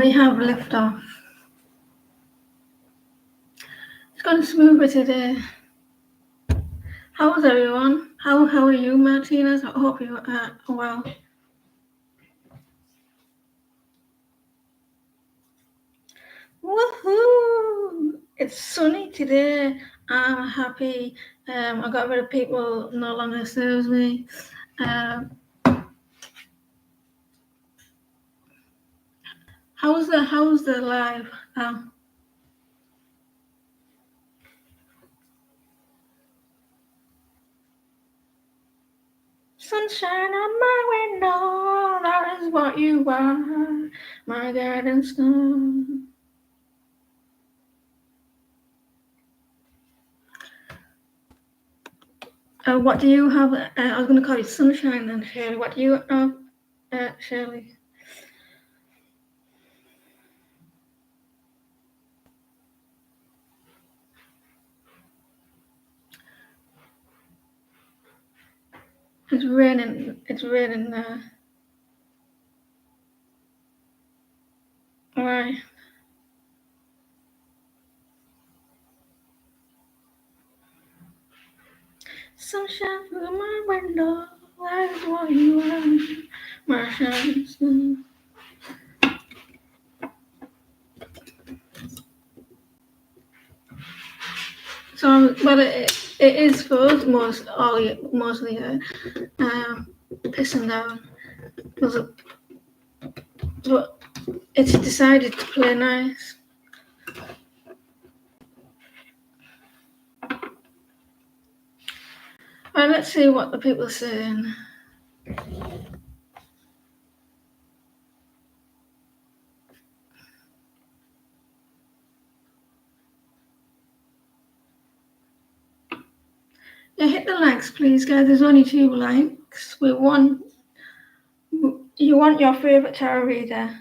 We have liftoff. It's gone smoother today. How's everyone? How are you, Martinez? I hope you are well. Woohoo! It's sunny today. I'm happy. I got rid of people no longer serves me. How's the live? Sunshine on my window, that is what you are, my garden stone. What do you have? I was going to call you Sunshine then, Shirley. What do you have, Shirley? It's raining. It's raining there. Right. Sunshine through my window, that is what you are, my shining sun. So, but it is for us mostly pissing down because it's decided to play nice. Right, let's see what the people are saying. Yeah, hit the likes, please, guys. There's only 2 likes. You want your favourite tarot reader.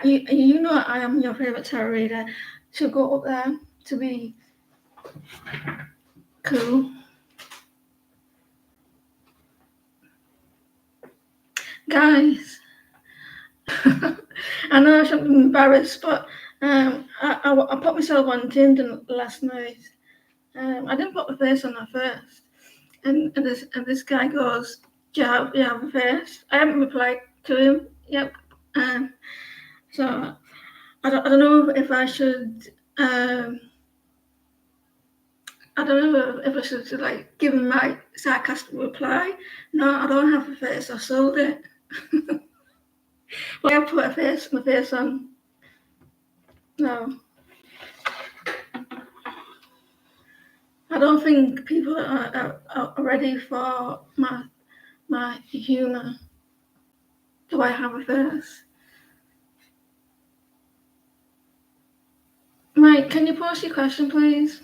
You know I am your favourite tarot reader. So go up there to be cool. Guys, I know I shouldn't be embarrassed, but I put myself on Tinder last night. I didn't put my face on there first. And this guy goes, do you have a face? I haven't replied to him. Yep. So I don't know if I should. I don't know if I should like give him my sarcastic reply. No, I don't have a face. I sold it. Well, I put my face on. No. I don't think people are ready for my humour. Do I have a face? Mike, can you post your question, please?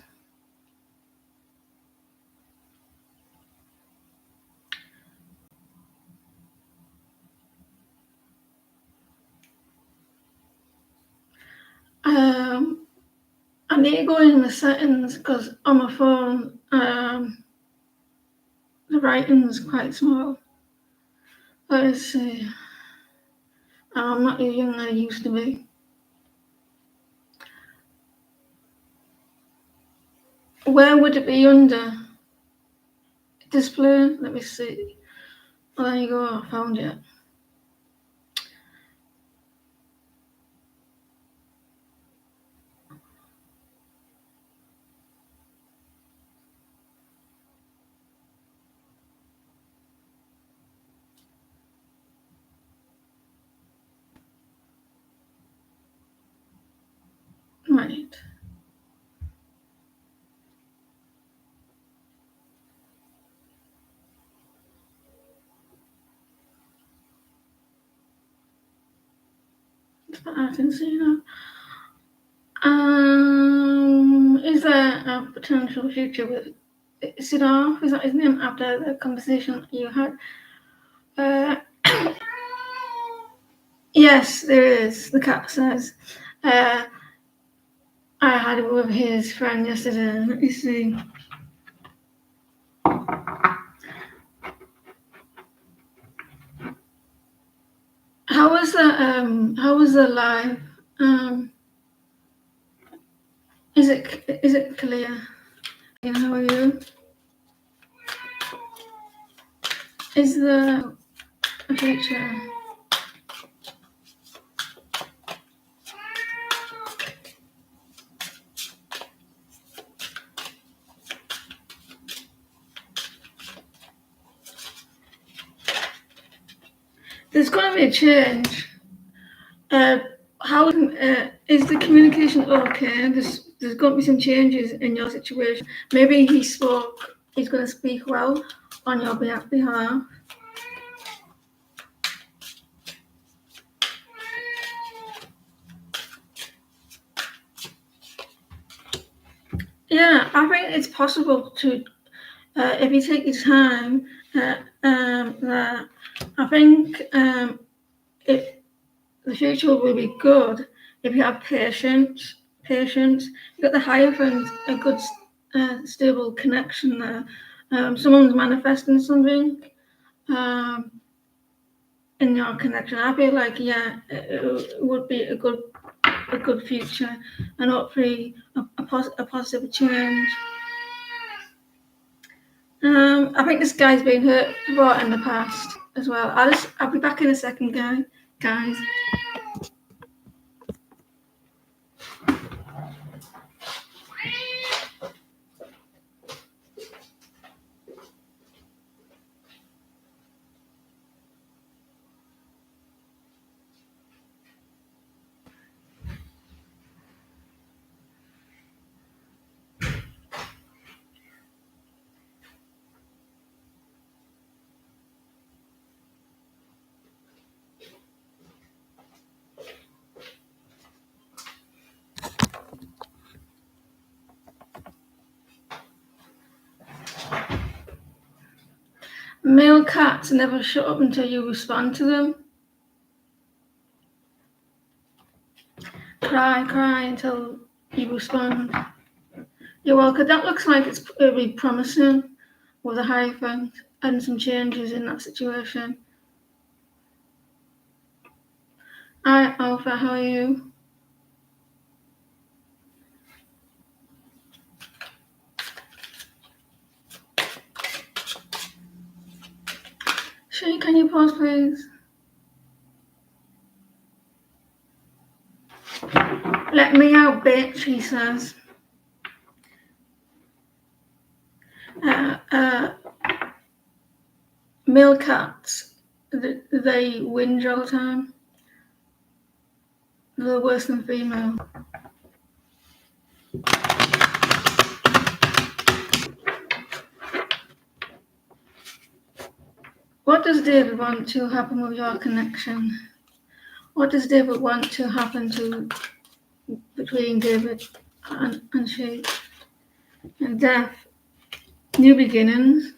I need to go in the settings because on my phone, the writing's quite small. Let's see. I'm not as young as I used to be. Where would it be under? Display? Let me see. Oh, there you go. I found it. Right. I can see now. Is there a potential future with Sidar? Is that his name after the conversation you had? Yes, there is. The cat says. I had it with his friend yesterday. Let me see. How was the live? Is it clear? How are you? Is the future? There's going to be a change. How is the communication okay? There's going to be some changes in your situation. Maybe he's going to speak well on your behalf. Yeah, I think it's possible to, if you take your time, I think the future will be good if you have patience. You got the Hierophant, a good stable connection there. Someone's manifesting something in your connection. I feel like it would be a good future, and hopefully a positive change. I think this guy's been hurt before in the past as well. I'll be back in a second, guys. Male cats never shut up until you respond to them. Cry until you respond. You're welcome. That looks like it's really promising with a Hierophant and some changes in that situation. Hi, Alpha, how are you? Shay, can you pause, please? Let me out, bitch, he says. Male cats, they whinge all the time. They're worse than female. What does David want to happen with your connection? What does David want to happen between David and she? And death, new beginnings.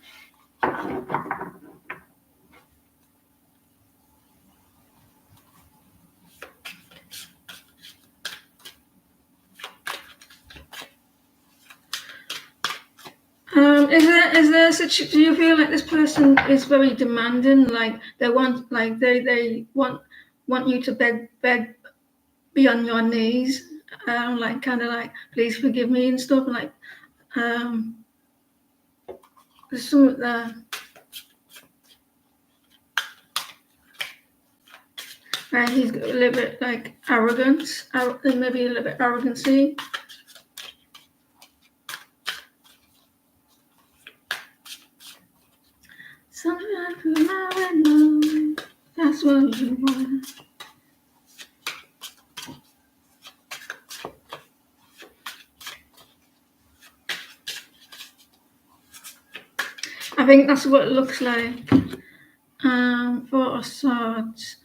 Is there such? Do you feel like this person is very demanding? Like they want you to beg, be on your knees, like kind of like please forgive me and stuff. Like there's something there. Right, he's got a little bit like arrogance, maybe a little bit arrogancy. Something like now and know that's what you want. I think that's what it looks like. For a swords.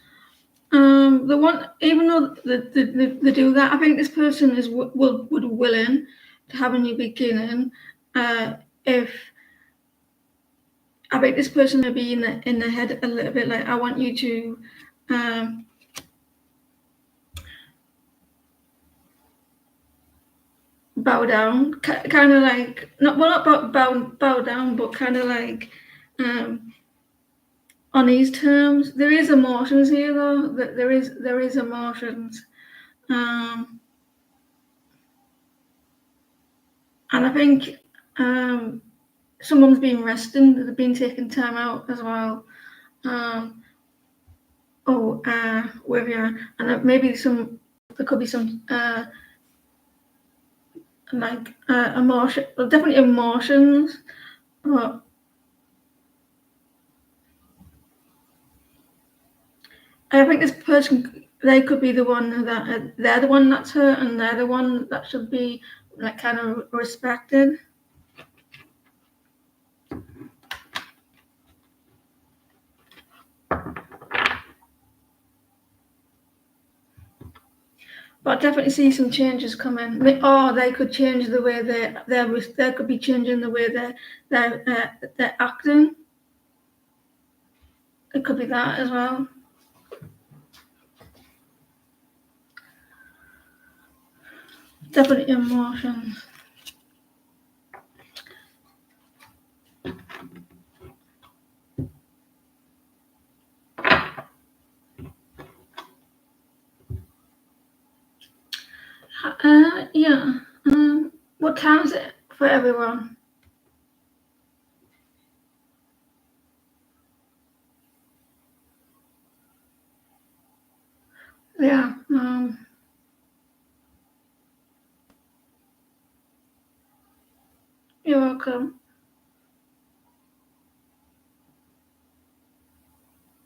The one, even though they do that, I think this person is willing to have a new beginning. If I think this person may be in the head a little bit, like I want you to bow down, kind of like not bow down, but kind of like on these terms. There is emotions here, though. There is emotions. And I think someone's been resting, they've been taking time out as well. Where you are, and maybe there could be some emotion, well, definitely emotions. But I think this person, they could be the one that they're the one that's hurt, and they're the one that should be like kind of respected. But I definitely see some changes coming. Or they could change the way they could be changing the way they're acting. It could be that as well. Definitely emotions. Yeah. What time is it for everyone? Yeah. You're welcome.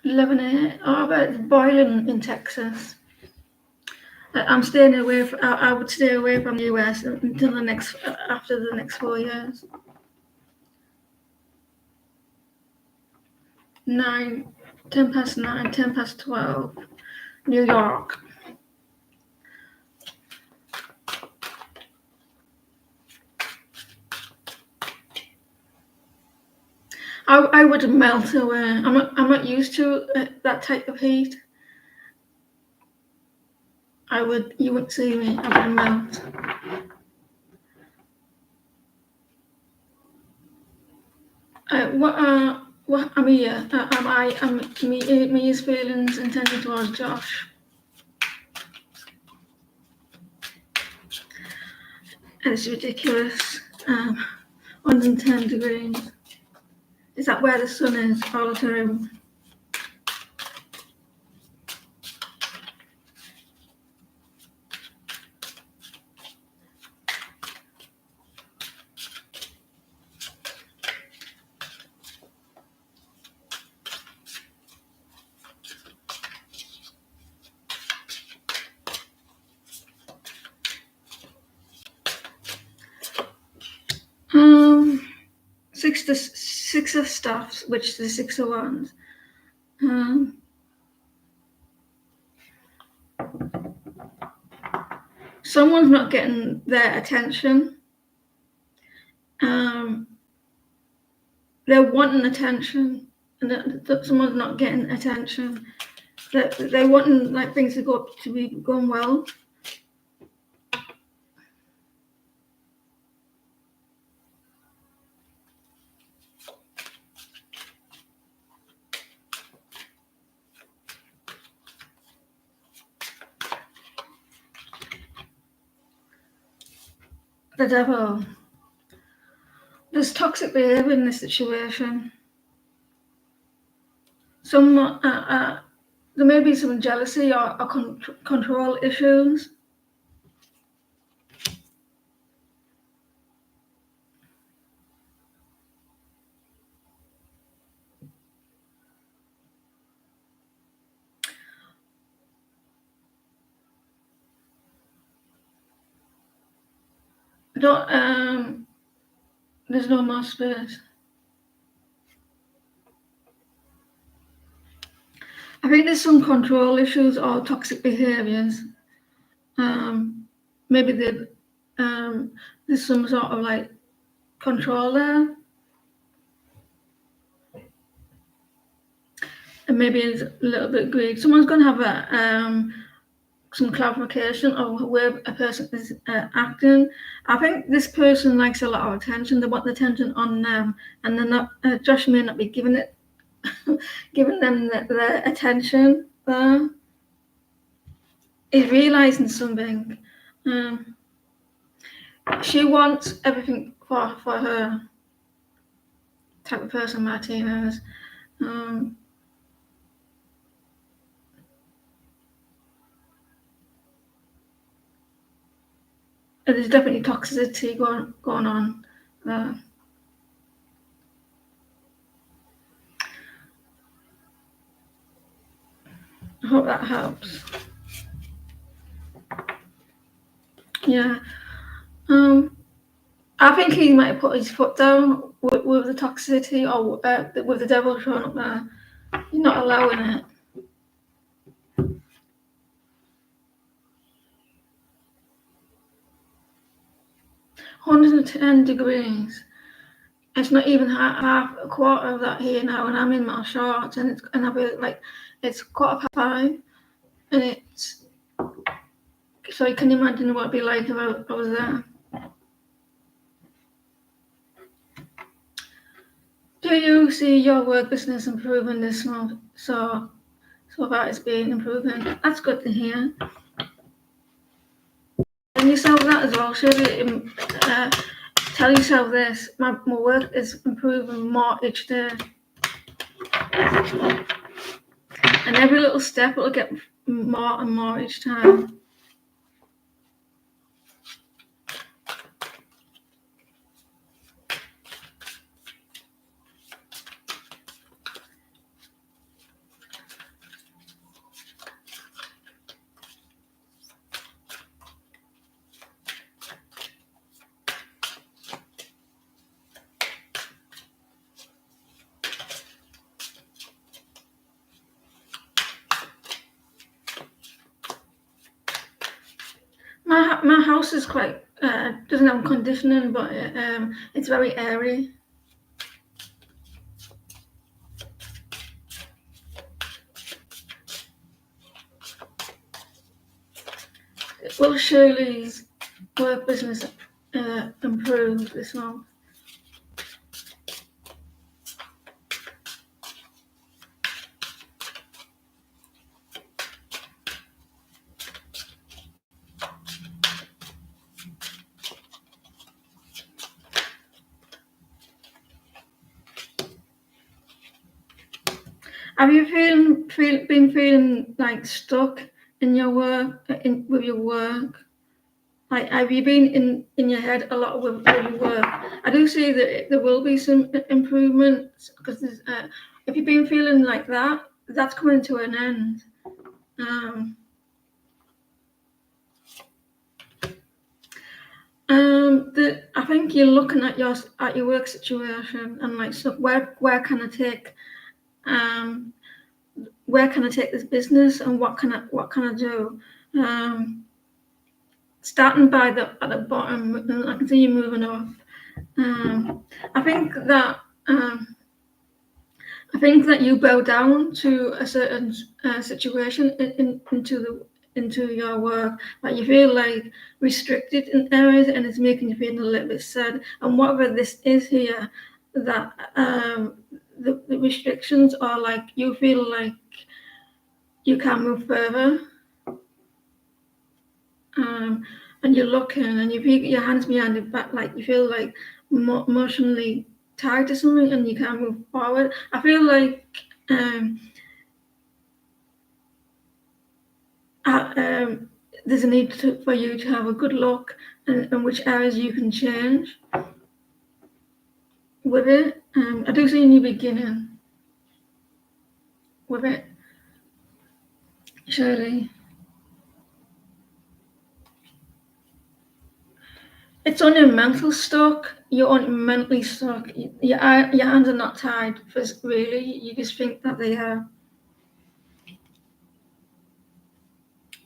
11 a.m. Oh, but it's boiling in Texas. I'm staying away. I would stay away from the US until after the next 4 years. 9, 10 past 9, 10 past 12, New York. I would melt away. I'm not used to that type of heat. You wouldn't see me. I would melt. What I'm here. Mia's feelings intended towards Josh. And it's ridiculous. 110 degrees. Is that where the sun is all the time? Six of staffs, which the 6 of wands. Someone's not getting their attention. They're wanting attention, and someone's not getting attention. They're wanting like things to be going well. The devil. There's toxic behavior in this situation. There may be some jealousy or control issues. There's no more space. I think there's some control issues or toxic behaviors. Maybe there's some sort of like control there. And maybe it's a little bit greed. Someone's going to have some clarification of where a person is acting. I think this person likes a lot of attention. They want the attention on them, and they're not. Josh may not be giving them the attention there. is realizing something. She wants everything for her type of person Martina is. There's definitely toxicity going on there. I hope that helps. Yeah. I think he might have put his foot down with the toxicity or with the devil showing up there. You're not allowing it. 110 degrees. It's not even half a quarter of that here now, and I'm in my shorts, and I'll be like, it's 5:15, and it's so you can imagine what it'd be like if I was there. Do you see your work business improving this month? So far it's been improving. That's good to hear. And yourself that as well. Should you tell yourself this? My work is improving more each day, and every little step will get more and more each time. My house is quite doesn't have conditioning, but it's very airy. Will Shirley's work business improve this month? Have you been feeling like stuck in your work, with your work? Like, have you been in your head a lot with your work? I do see that there will be some improvements because if you've been feeling like that, that's coming to an end. I think you're looking at your work situation and like, so where can I take this business and what can I do? Starting at the bottom, and I can see you moving up. I think that you bow down to a certain situation into your work, like you feel like restricted in areas, and it's making you feel a little bit sad. And whatever this is here, that the restrictions are like you feel like you can't move further. And you're looking, and you feel your hands behind your back, like you feel like emotionally tied to something, and you can't move forward. I feel like there's a need for you to have a good look in which areas you can change with it. I do see a new beginning with it, Shirley. It's on your mental stuck. You're on mentally stuck. Your hands are not tied. Really, you just think that they are.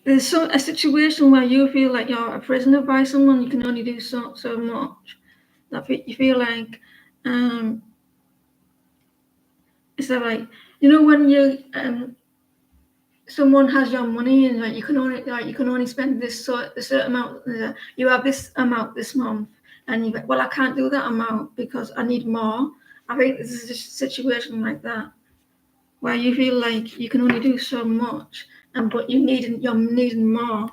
There's a situation where you feel like you're a prisoner by someone. You can only do so much. That you feel like, is that like, when you someone has your money and like you can only spend this certain amount. You have this amount this month, and you're like, well, I can't do that amount because I need more. I think this is a situation like that, where you feel like you can only do so much, but you're needing more.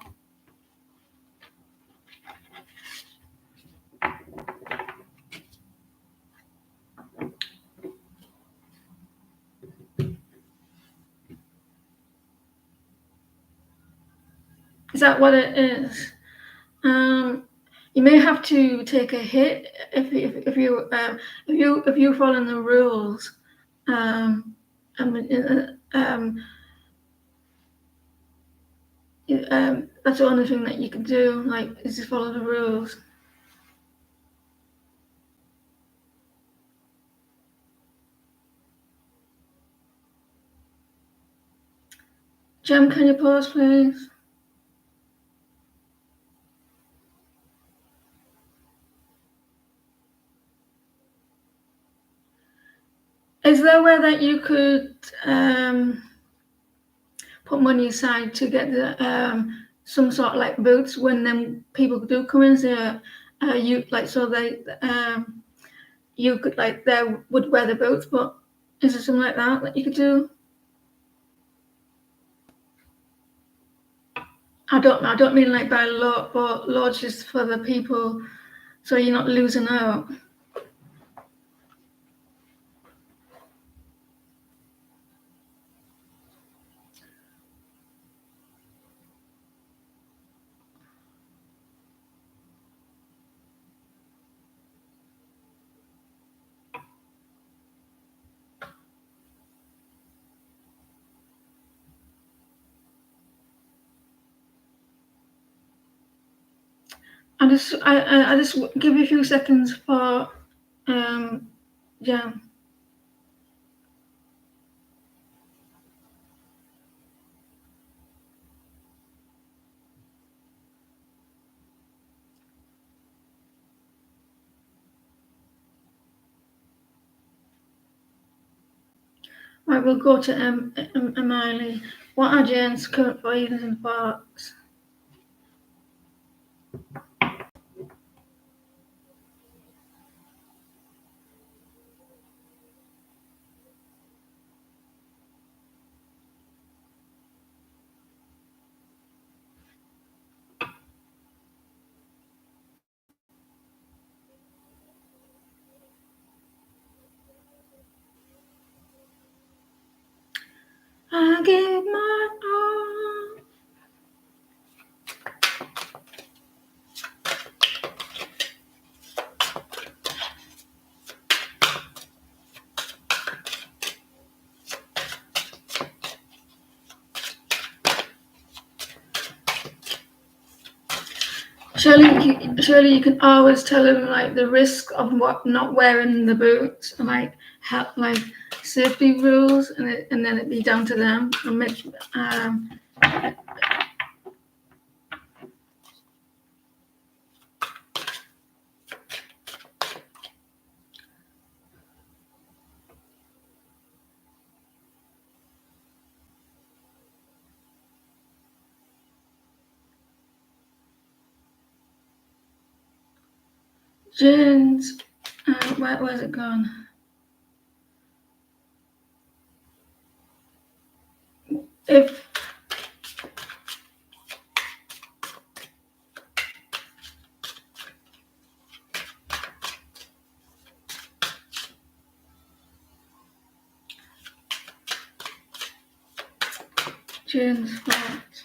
Is that what it is? You may have to take a hit if you follow the rules. That's the only thing that you can do, like, is just follow the rules. Jem, can you pause, please? Is there a way that you could put money aside to get some sort of like boots when then people do come in? So you like so they you could like they would wear the boots, but is there something like that you could do? I don't mean like by law, but law just for the people, so you're not losing out. I just give you a few seconds for yeah. Right, we'll go to Emily. What are Jane's current feelings and thoughts? I gave my all. Surely you can always tell him like the risk of what not wearing the boots and like help like safety rules, and then it'd be down to them. And make, Jane's, where's it gone? If Jane's thoughts.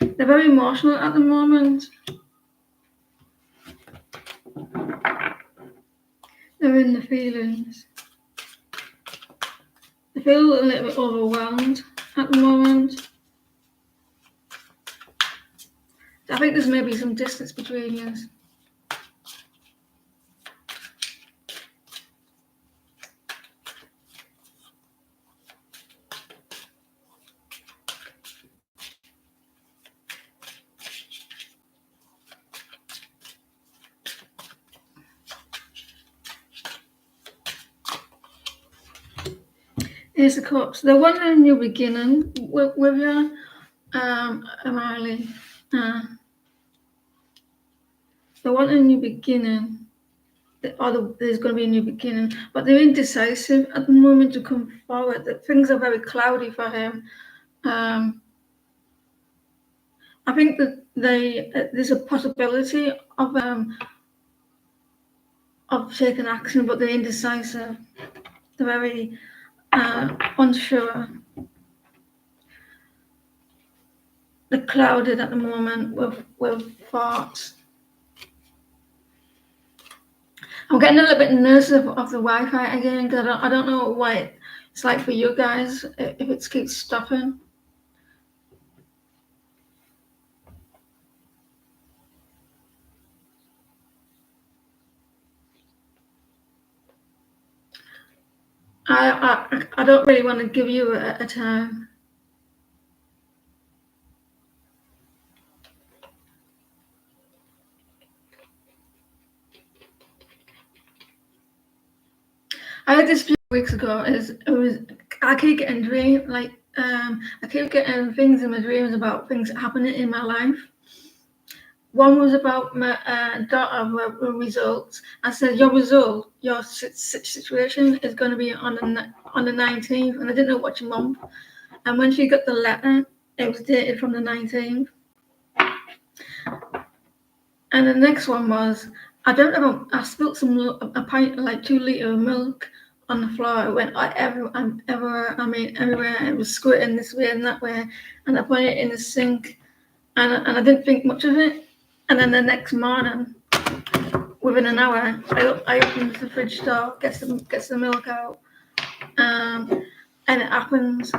They're very emotional at the moment. They're in the feelings. They feel a little bit overwhelmed at the moment. I think there's maybe some distance between you. Here's the cups. The one in your beginning with you, Emily. The one in your beginning, there's going to be a new beginning, but they're indecisive at the moment to come forward. That things are very cloudy for him. I think that there's a possibility of taking action, but they're indecisive. They're very unsure. They're clouded at the moment with thoughts. I'm getting a little bit nervous of the Wi-Fi again because I don't know what it's like for you guys if it keeps stopping. I don't really want to give you a time. I had this few weeks ago. I keep getting I keep getting things in my dreams about things happening in my life. One was about my daughter results. I said your situation is going to be on the 19th, and I didn't know which month. And when she got the letter, it was dated from the 19th. And the next one was, I spilled a pint, like 2 liters of milk on the floor. It went everywhere. It was squirting this way and that way. And I put it in the sink, and I didn't think much of it. And then the next morning, within an hour, I opened the fridge door, gets the milk out, and it happens.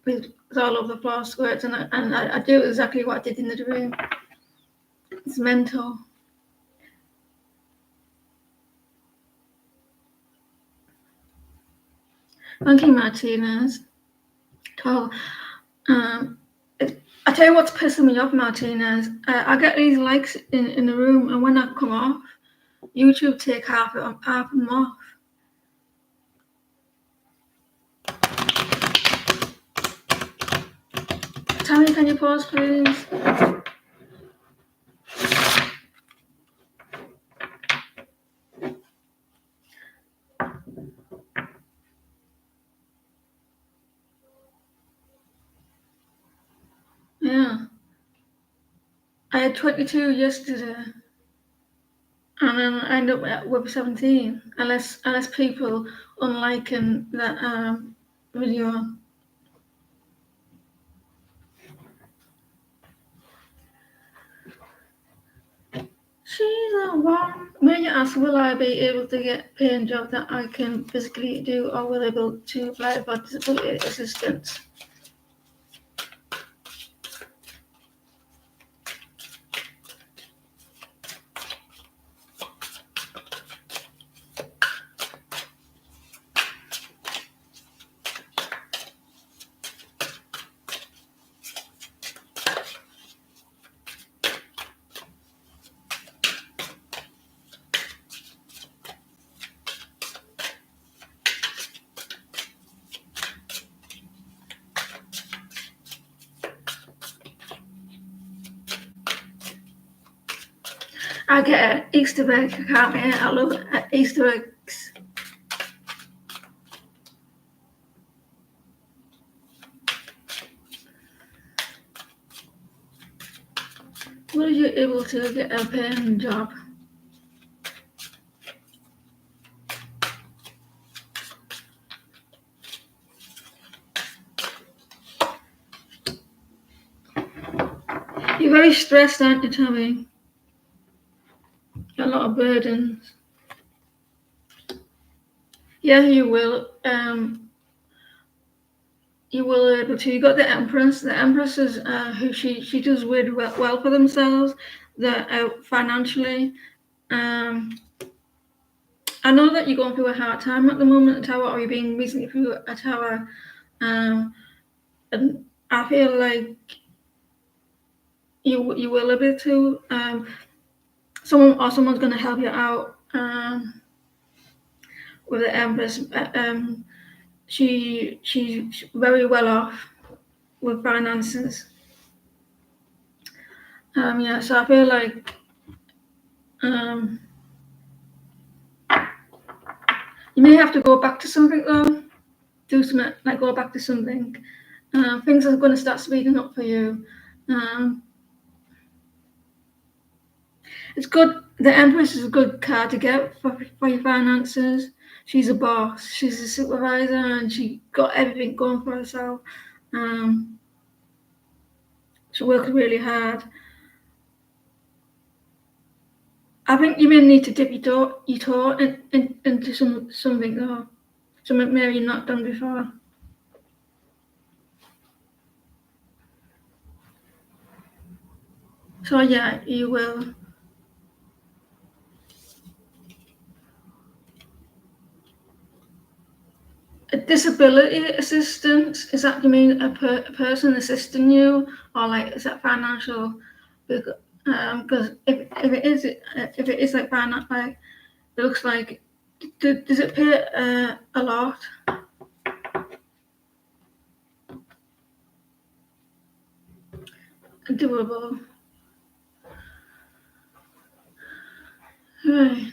It's all over the floor, squirts, and I do exactly what I did in the dream. It's mental. Thank you, Martinez. Oh, I tell you what's pissing me off, Martinez. I get these likes in the room, and when I come off, YouTube take half of them off. Tammy, can you pause, please? Yeah. I had 22 yesterday, and then I end up with 17, unless people unliking that video. She's a one. When you ask, will I be able to get a paying job that I can physically do, or will I be able to apply for disability assistance? I get an Easter egg, can't I? I love Easter eggs. Were you able to get a paying job? You're very stressed, aren't you, Tommy? A lot of burdens. Yeah, you will. You will able to. You got the Empress. The Empress is who she does really well for themselves. Financially. I know that you're going through a hard time at the moment at Tower, or you've been recently through a Tower. And I feel like you will a bit too. Someone's going to help you out with the Empress. She's very well off with finances. Yeah, so I feel like you may have to go back to something though. Do something like go back to something. Things are going to start speeding up for you. It's good. The Empress is a good card to get for your finances. She's a boss. She's a supervisor, and she got everything going for herself. She works really hard. I think you may need to dip your toe into something though, something maybe you've not done before. So yeah, you will. A disability assistance, is that you mean a person assisting you, or like is that financial? Because if it is like finance, like it looks like, does it pay a lot? Doable. Right.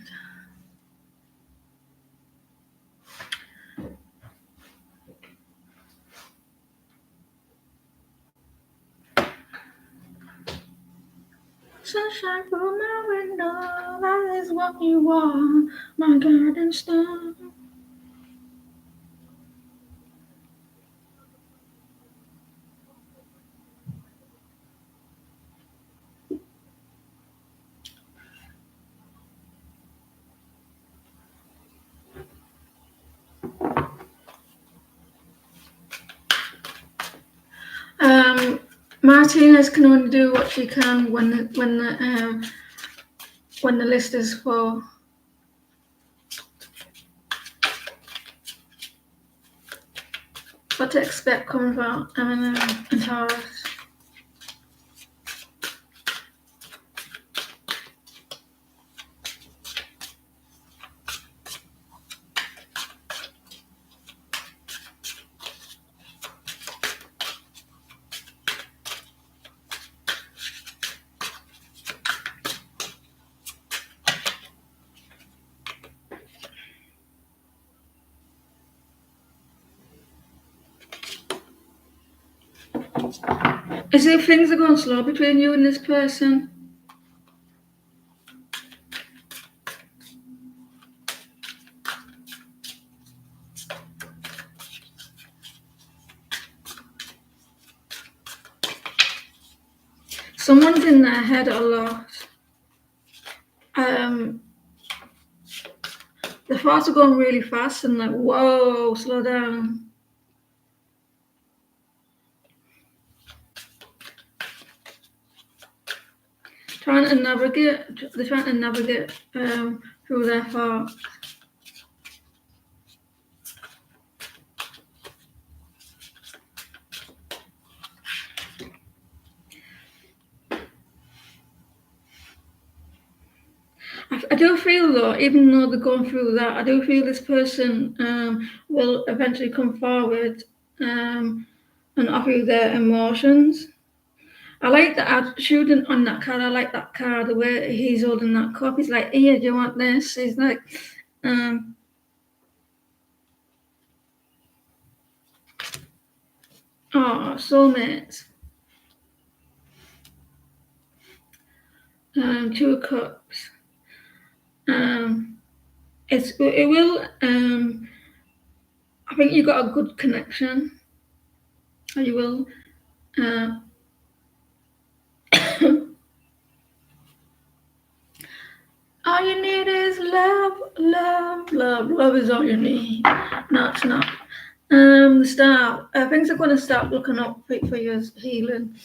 Sunshine through my window, that is what you are, my garden star. Martinez can only do what she can when the list is full. What to expect coming from Eminem and Taurus. Is it things are going slow between you and this person? Someone's in their head a lot. The thoughts are going really fast and like, whoa, slow down. They're trying to navigate through their thoughts. I do feel though, even though they're going through that, I do feel this person will eventually come forward and offer you their emotions. I like the attitude on that card. I like that card, the way he's holding that cup. He's like, here, do you want this? He's like, soulmates. Two of Cups. It will. I think you got a good connection. Or you will. All you need is love, love, love. Love is all you need. No, it's not. The star. Things are going to start looking up for your healing.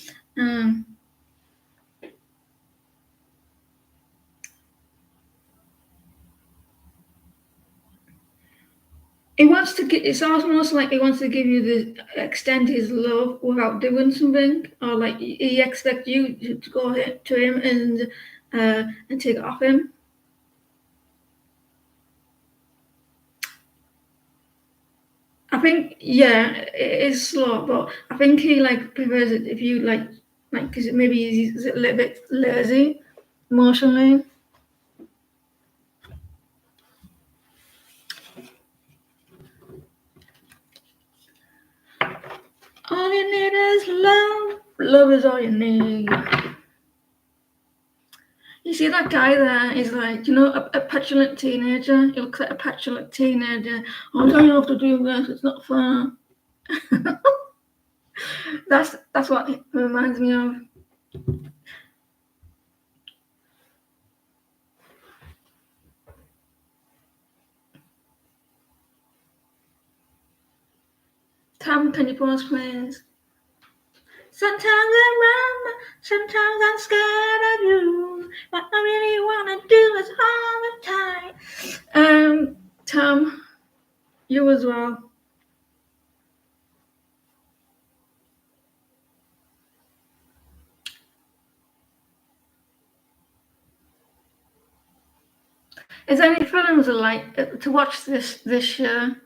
He wants to get. It's almost like he wants to give you extend his love without doing something, or like he expects you to go to him and take it off him. I think it is slow, but I think he like prefers it if you like because maybe he's a little bit lazy emotionally. All you need is love, Love is all you need. You see that guy there is like, a petulant teenager. He looks like a petulant teenager. Oh, don't you have to do this? It's not fair. That's what it reminds me of. Tom, can you pause, please? Sometimes I run, sometimes I'm scared of you. What I really want to do is all the time. Tom, you as well. Is there any films like to watch this year?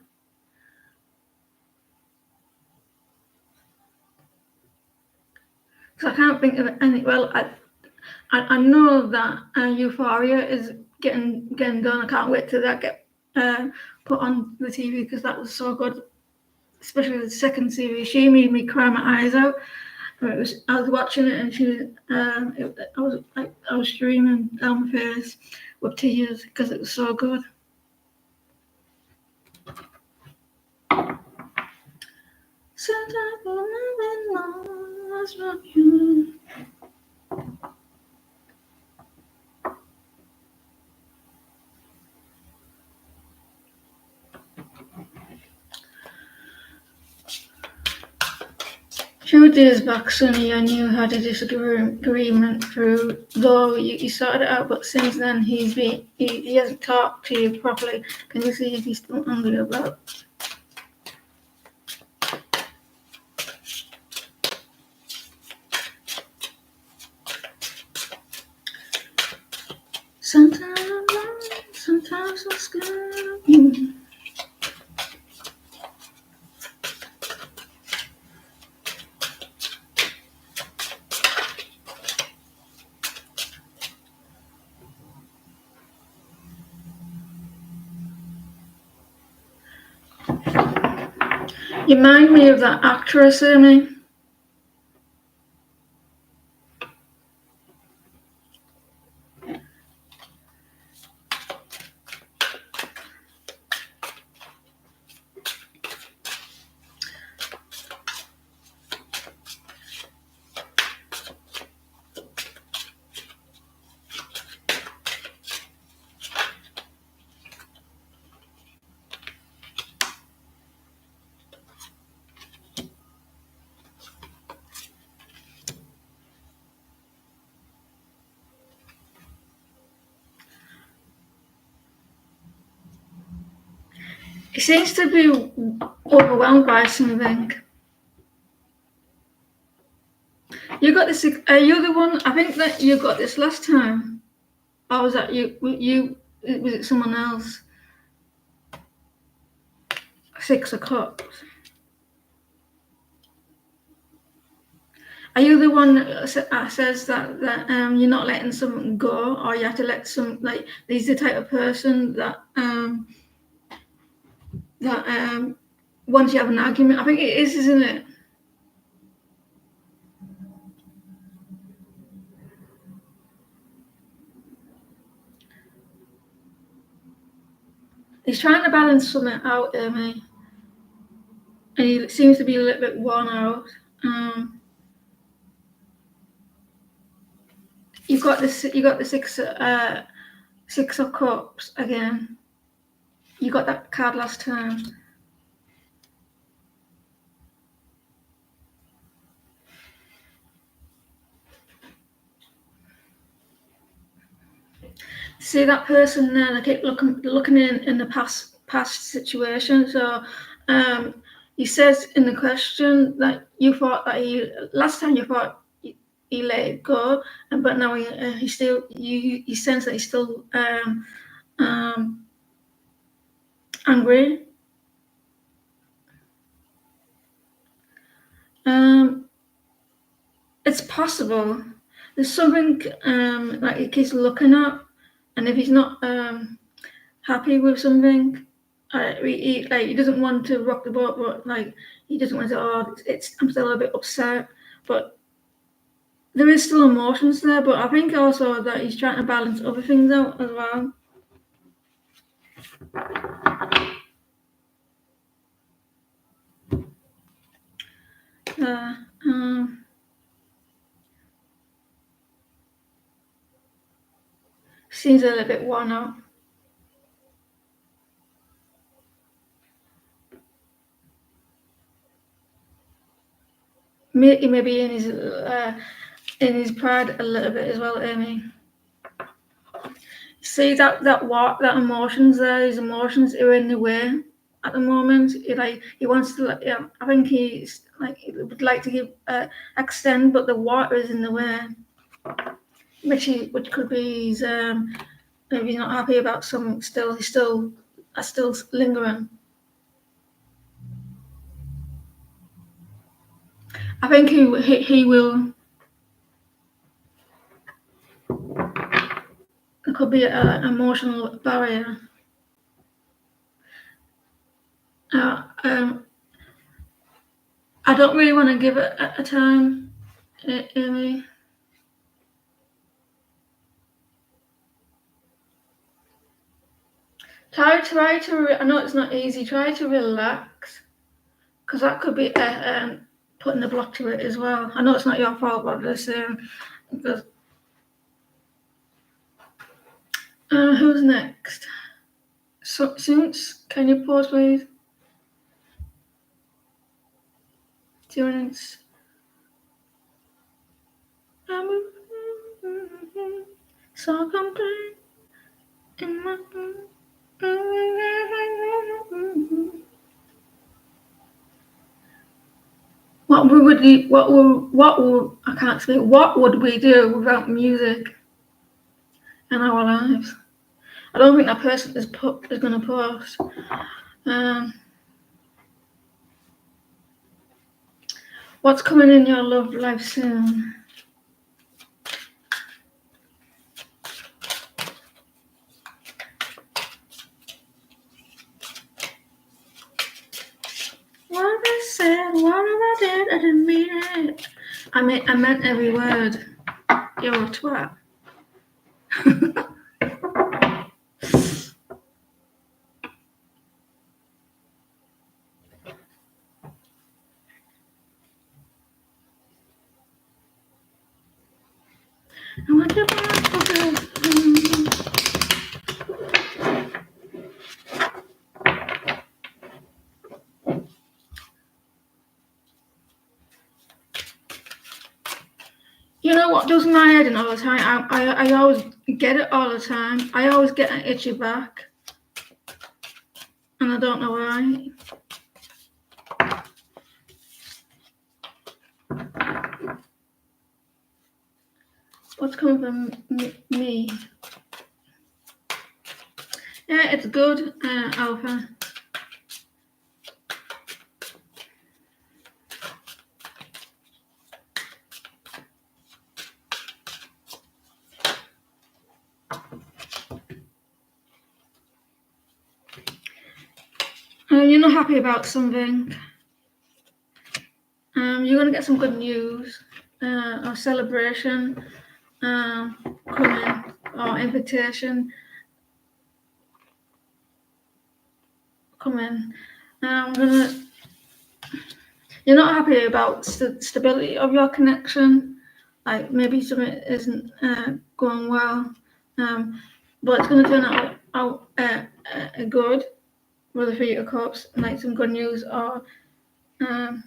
Because I can't think of any. Well, I know that Euphoria is getting done. I can't wait till that get put on the TV because that was so good, especially the second series. She made me cry my eyes out. I was watching it and I was streaming down my face with tears because it was so good. Sometimes nothing knows from you. Few days back, Sonny and you had a disagreement through, though you sorted it out, but since then he hasn't talked to you properly. Can you see if he's still angry about? Sometimes I'm blind, sometimes I'm scared of you. You remind me of that actress, Amy. He seems to be overwhelmed by something. You got this. Are you the one? I think that you got this last time. Or was that you? Was it someone else? 6 of Cups. Are you the one that says that you're not letting something go, or you have to let some, like, he's the type of person that once you have an argument, I think it is, isn't it? He's trying to balance something out, Amy, and he seems to be a little bit worn out. You got the 6 of Cups again. You got that card last time. See that person there? They keep looking in the past situation. So, he says in the question that you thought that last time you thought he let it go, but now he still you sense that he's still angry. It's possible. There's something like he keeps looking at, and if he's not happy with something, he doesn't want to rock the boat, but like he doesn't want to say, "Oh, I'm still a bit upset," but there is still emotions there, but I think also that he's trying to balance other things out as well. Uh, um, seems a little bit worn out. Maybe in his pride a little bit as well, Amy. See that emotions there. His emotions are in the way at the moment. He wants to. Yeah, I think he would like to give extend, but the water is in the way, which could be he's maybe he's not happy about something. He's still lingering. I think he will. It could be an emotional barrier. I don't really want to give it a time, Amy. Try to. I know it's not easy. Try to relax, because that could be putting a block to it as well. I know it's not your fault, but this because who's next? Suits, can you pause, please? Students. So complete in my. What would we? What would I can't speak. What would we do without music in our lives? I don't think that person is going to post. What's coming in your love life soon? What I said, what I did, I didn't mean it. I meant every word. You're a twat. I want you back. You know what does my head in all the time? I always get it all the time. I always get an itchy back. And I don't know why. What's coming from me? Yeah, it's good, Alpha. You're not happy about something. You're going to get some good news or celebration coming or invitation coming. You're not happy about stability of your connection. Like maybe something isn't going well, but it's going to turn out good. Whether for your Cups, like some good news or there's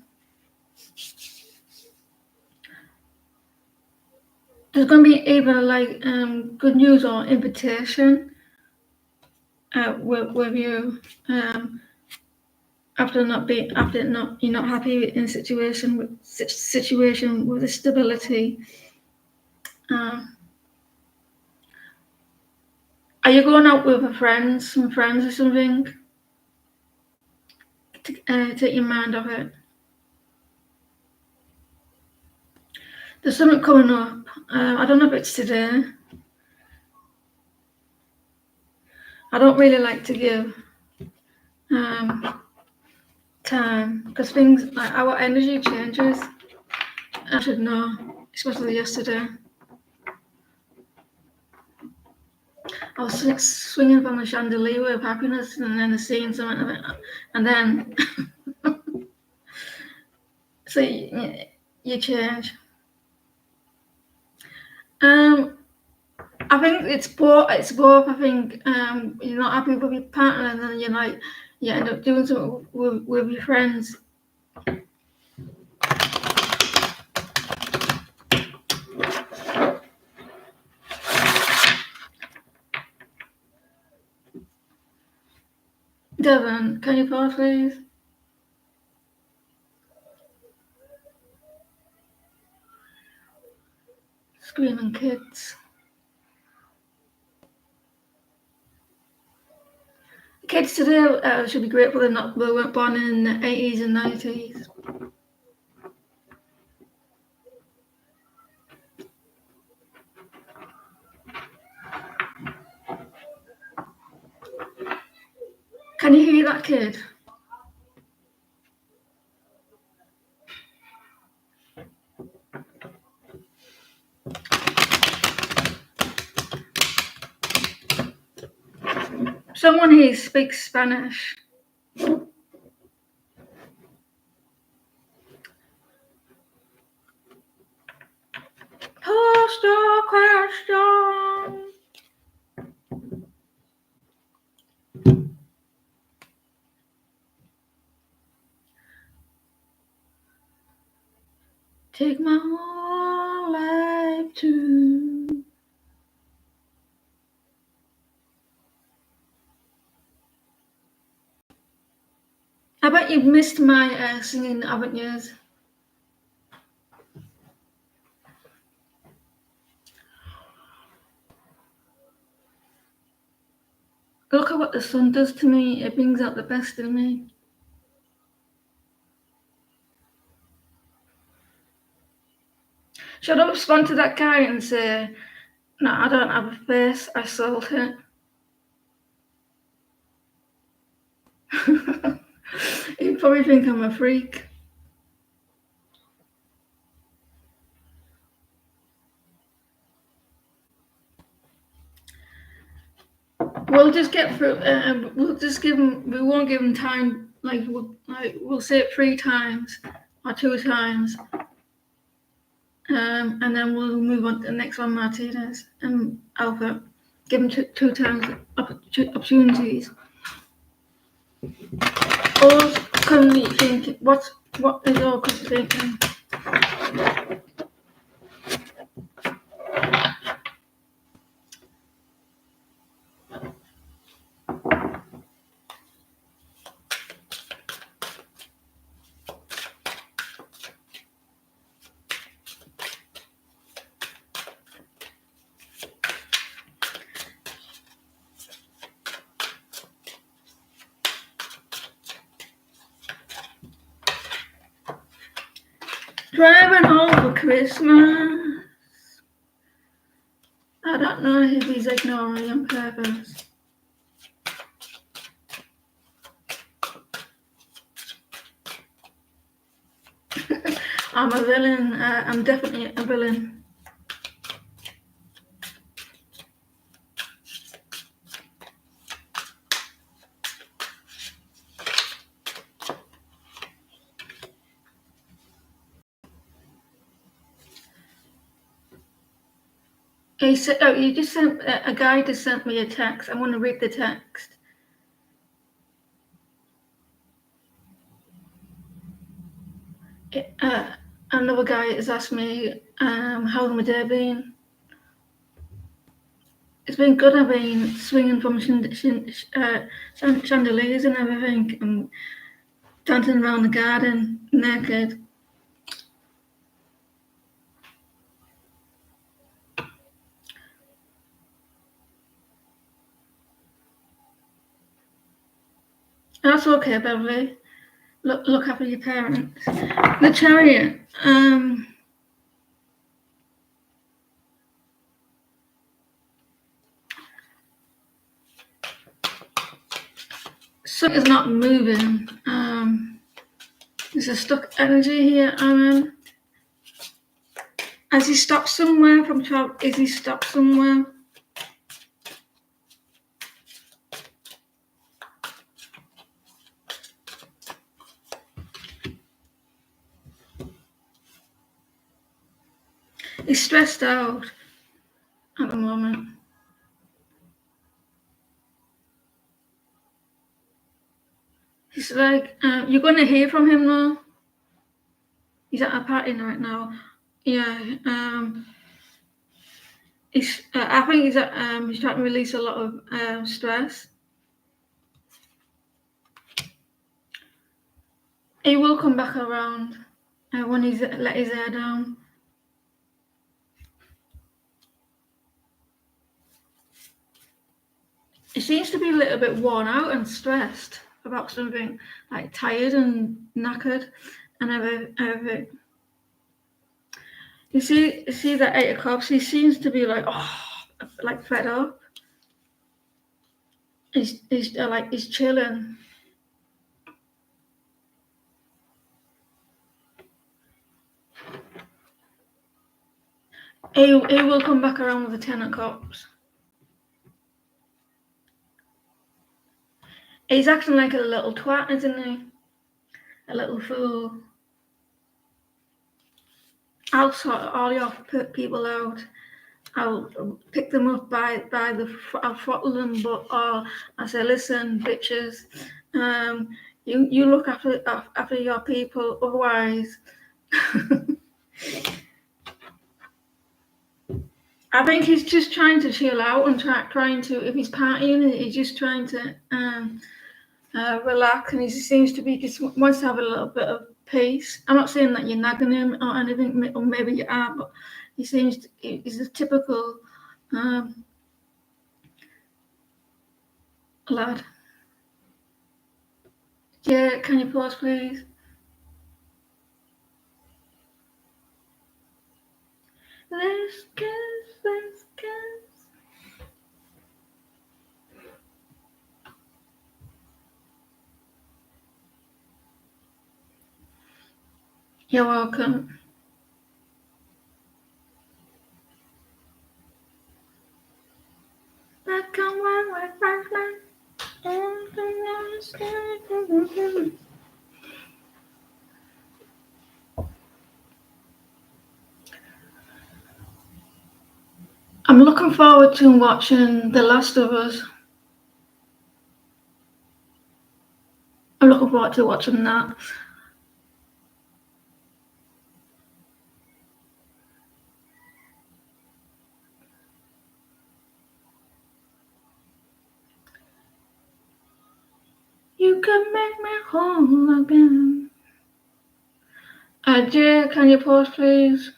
going to be either like good news or invitation with you after you're not happy in situation with the stability. Are you going out with some friends or something to take your mind off it? There's something coming up. I don't know if it's today. I don't really like to give time because things like our energy changes. I should know. especially yesterday. I was swinging from the chandelier with happiness, and then seeing something of it, and then so you change. I think it's both. It's both. I think you're not happy with your partner, and then you end up doing something with your friends. Devon, can you pause, please? Screaming kids. Kids today should be grateful they weren't born in the 80s and 90s. Can you hear that kid? Someone here speaks Spanish. Post your question. Take my whole life too. I bet you've missed my singing, haven't you? Look at what the sun does to me. It brings out the best in me. Should I respond to that guy and say, no, I don't have a face, I sold it? He'd probably think I'm a freak. We'll just get through. We'll just give him. We won't give him time. We'll say it 3 times or 2 times, and then we'll move on to the next one. Martinez and Alpha. Give him 2 times opportunities. Or currently thinking, what is all thinking? Driving home for Christmas. I don't know if he's ignoring me on purpose. I'm a villain. I'm definitely a villain. He said, "Oh, you just sent a guy just sent me a text. I want to read the text." Another guy has asked me, "How's my day been?" It's been good. I've been swinging from chandeliers and everything, and dancing around the garden naked. That's okay, Beverly. Look after your parents. The Chariot. Something's not moving. There's a stuck energy here, Aaron. Has he stopped somewhere from travel? Is he stopped somewhere? He's stressed out at the moment. He's like, you're going to hear from him now. He's at a party right now. Yeah. I think he's trying to release a lot of stress. He will come back around when he's let his hair down. He seems to be a little bit worn out and stressed about something, like tired and knackered and everything. You see that 8 of Cups, he seems to be like, like fed up. He's chilling. He will come back around with the 10 of Cups. He's acting like a little twat, isn't he? A little fool. I'll sort all your people out. I'll pick them up I'll throttle them, but I say, listen, bitches, you look after your people, otherwise. I think he's just trying to chill out and trying to, if he's partying, he's just trying to relax, and he seems to be just wants to have a little bit of peace. I'm not saying that you're nagging him or anything, or maybe you are, but he's a typical lad. Yeah, can you pause, please? Let's kiss. You're welcome. Black and white, white. I'm looking forward to watching The Last of Us. I'm looking forward to watching that. You can make me whole again. Jay, can you pause, please?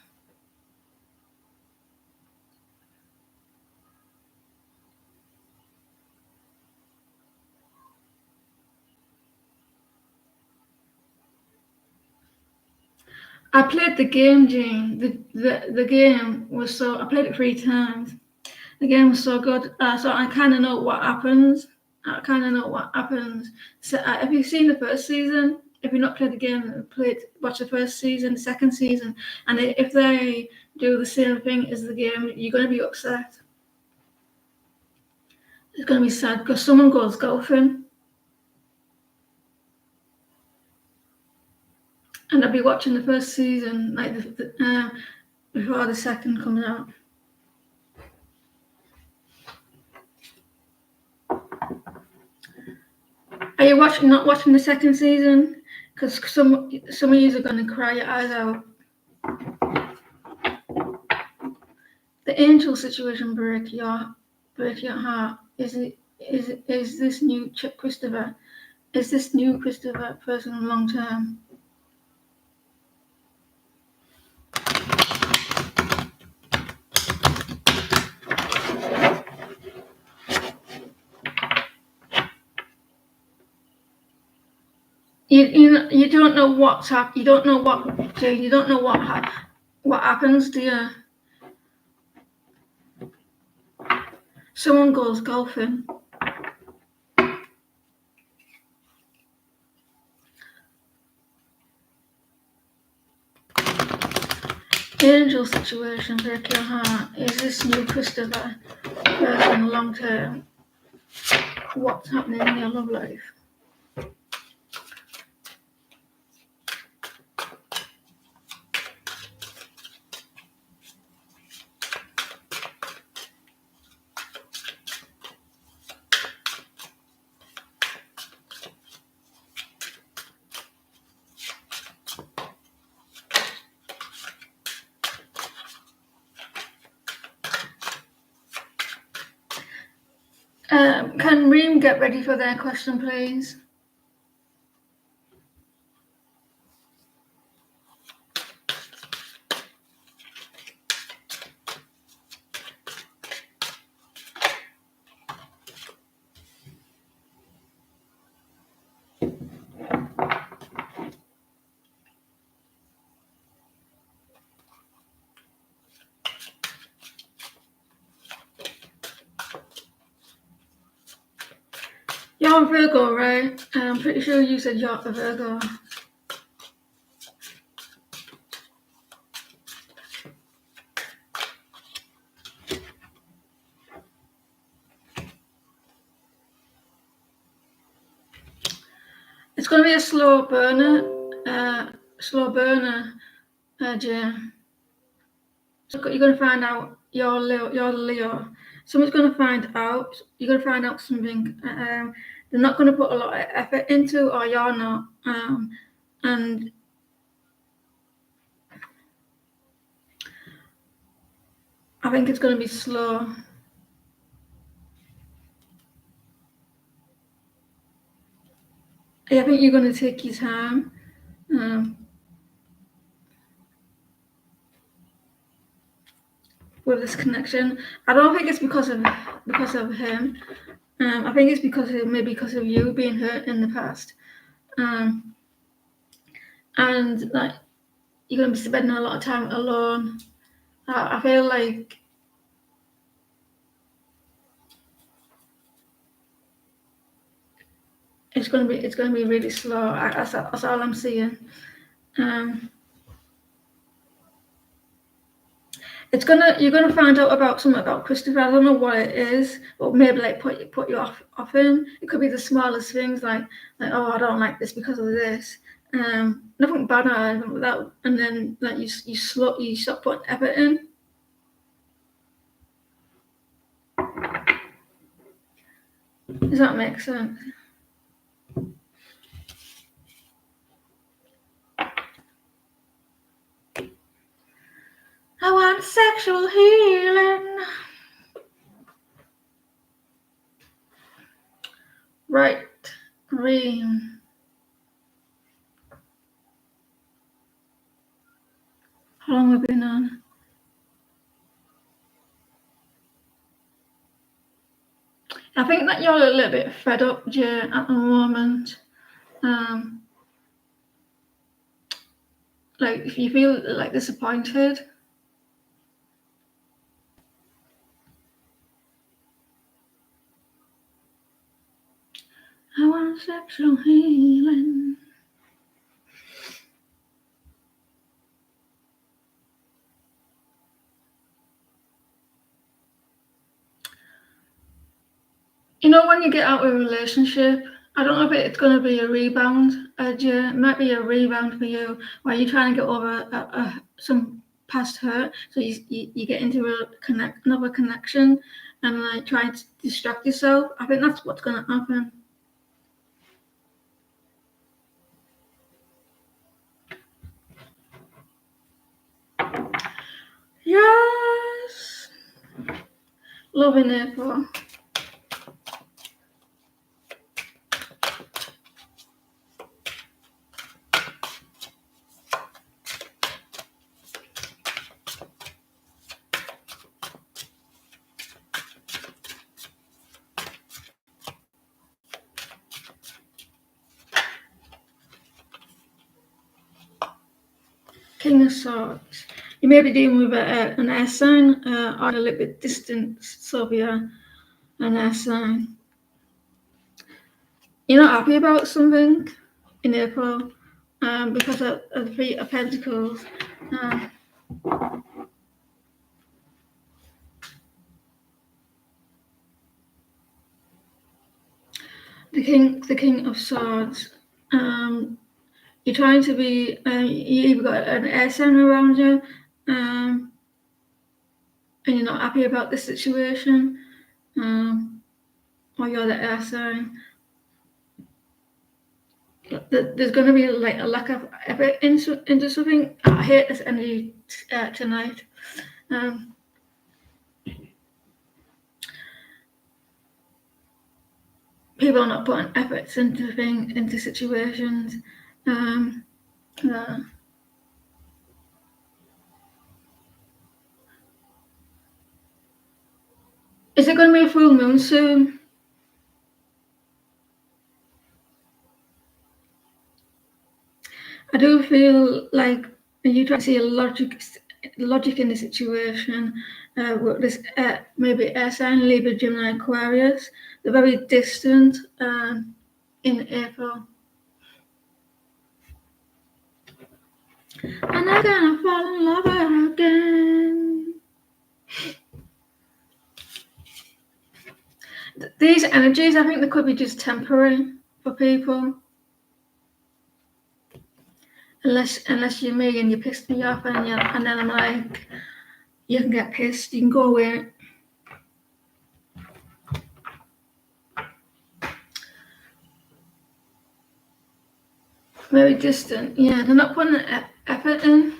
I played the game, Jane. The game was so. I played it 3 times. The game was so good. So I kind of know what happens. So, have you seen the first season? If you've not played the game, watch the first season, the second season, and if they do the same thing as the game, you're going to be upset. It's going to be sad because someone goes golfing. And I'll be watching the first season, like before the second comes out. Are you not watching the second season? Because some of you are going to cry your eyes out. The Angel situation break your heart. Is this new Christopher? Is this new Christopher person long term? You don't know what's happened. You don't know what happens, do you? Someone goes golfing. Angel situation, break your heart. Is this new Christopher person long term? What's happening in your love life? Can Reem get ready for their question, please? You're a Virgo, right? I'm pretty sure you said you're a Virgo. It's going to be a slow burner, Jane. So you're going to find out you're Leo. Someone's going to find out. You're going to find out something. They're not going to put a lot of effort into, or you're not. And I think it's going to be slow. I think you're going to take your time. With this connection, I don't think it's because of him. I think it's maybe because of you being hurt in the past, and like you're gonna be spending a lot of time alone. I feel like it's gonna be really slow. That's all I'm seeing. You're gonna find out about something about Christopher. I don't know what it is, but maybe like put you off him. It could be the smallest things like oh, I don't like this because of this. Nothing bad or anything like that. And then like you stop putting effort in. Does that make sense? I want sexual healing. Right, Reem. How long have we been on? I think that you're a little bit fed up, Jay, at the moment. Like if you feel like disappointed. I want sexual healing. You know, when you get out of a relationship, I don't know if it's going to be a rebound. It might be a rebound for you, where you're trying to get over some past hurt. So you get into another connection, and like try to distract yourself. I think that's what's going to happen. Yes, loving April. King of Swords. You may be dealing with an air sign or a little bit distant, Sophia, an air sign. You're not happy about something in April because of the Three of Pentacles. King of Swords. You're trying to be. You've got an air sign around you, and you're not happy about the situation, or you're the air sign. There's going to be like a lack of effort into something. I hate this energy tonight. People are not putting efforts into situations. Is it going to be a full moon soon? I do feel like you try to see a logic in the situation. With this maybe air sign, Libra, Gemini, Aquarius, they're very distant in April. And I'm gonna fall in love again. These energies, I think they could be just temporary for people. Unless you're me and you pissed me off and then I'm like, you can get pissed, you can go away. Very distant, yeah, they're not putting effort in.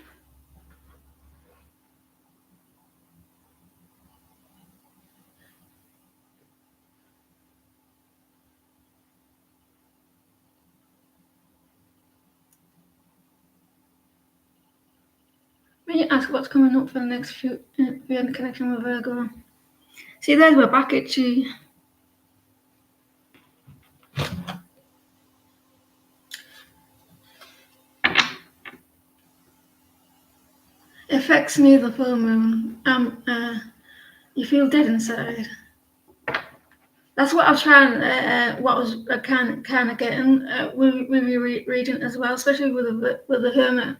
When you ask what's coming up for the next few, if you're in connection with Virgo. See, there's my back itchy. It affects me, the full moon. You feel dead inside. That's what I was trying. What I was kind of getting with your reading as well, especially with the Hermit.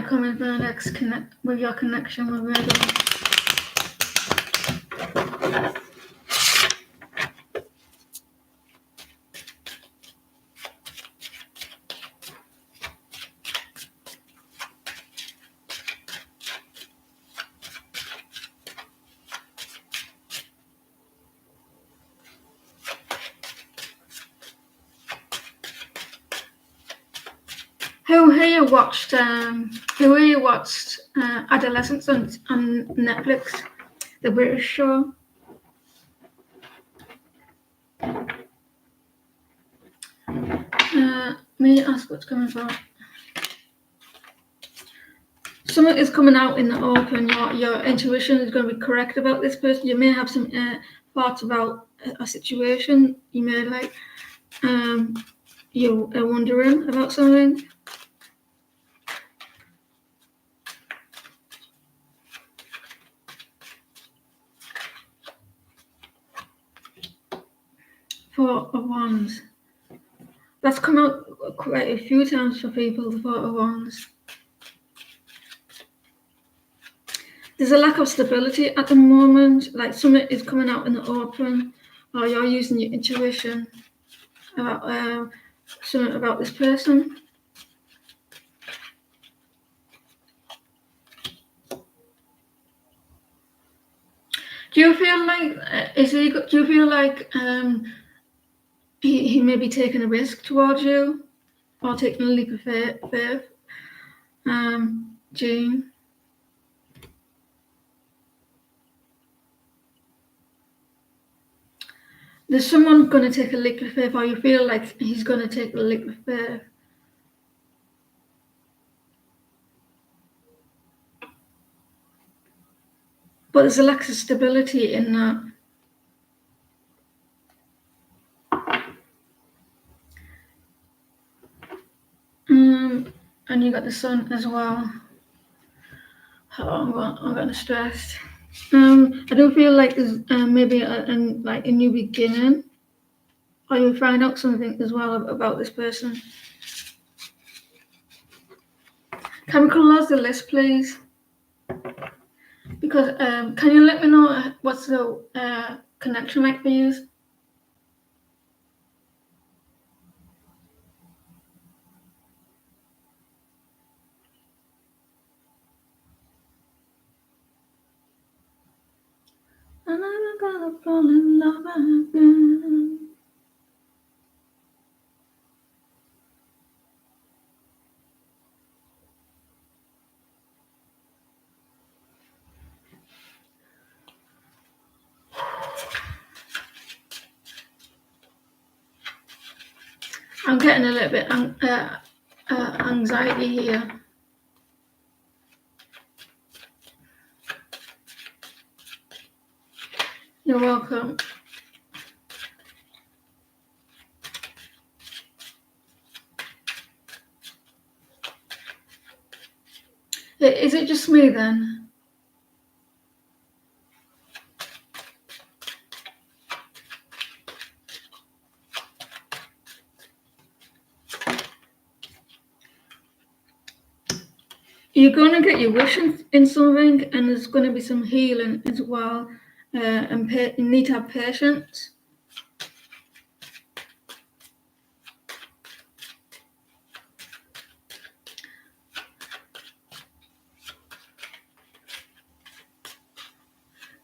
Coming for the next with your connection with Virgo. Who here watched Adolescence on Netflix, the British show? May I ask what's coming from? Something is coming out in the open. Your intuition is going to be correct about this person. You may have some thoughts about a situation. You may like you are wondering about something. Four of Wands. That's come out quite a few times for people, the Four of Wands. There's a lack of stability at the moment, like something is coming out in the open, or you're using your intuition about something about this person. Do you feel like do you feel like he may be taking a risk towards you, or taking a leap of faith? June. There's someone going to take a leap of faith, or you feel like he's going to take a leap of faith. But there's a lack of stability in that. And you got the Sun as well. Oh, I'm going to stress. I do feel like there's maybe like a new beginning, or you'll find out something as well about this person. Can we close the list, please? Because can you let me know what's the connection like for you? I'm never gonna fall in love again. I'm getting a little bit anxiety here. You're welcome. Is it just me then? You're going to get your wish in something, and there's going to be some healing as well. And you need to have patience.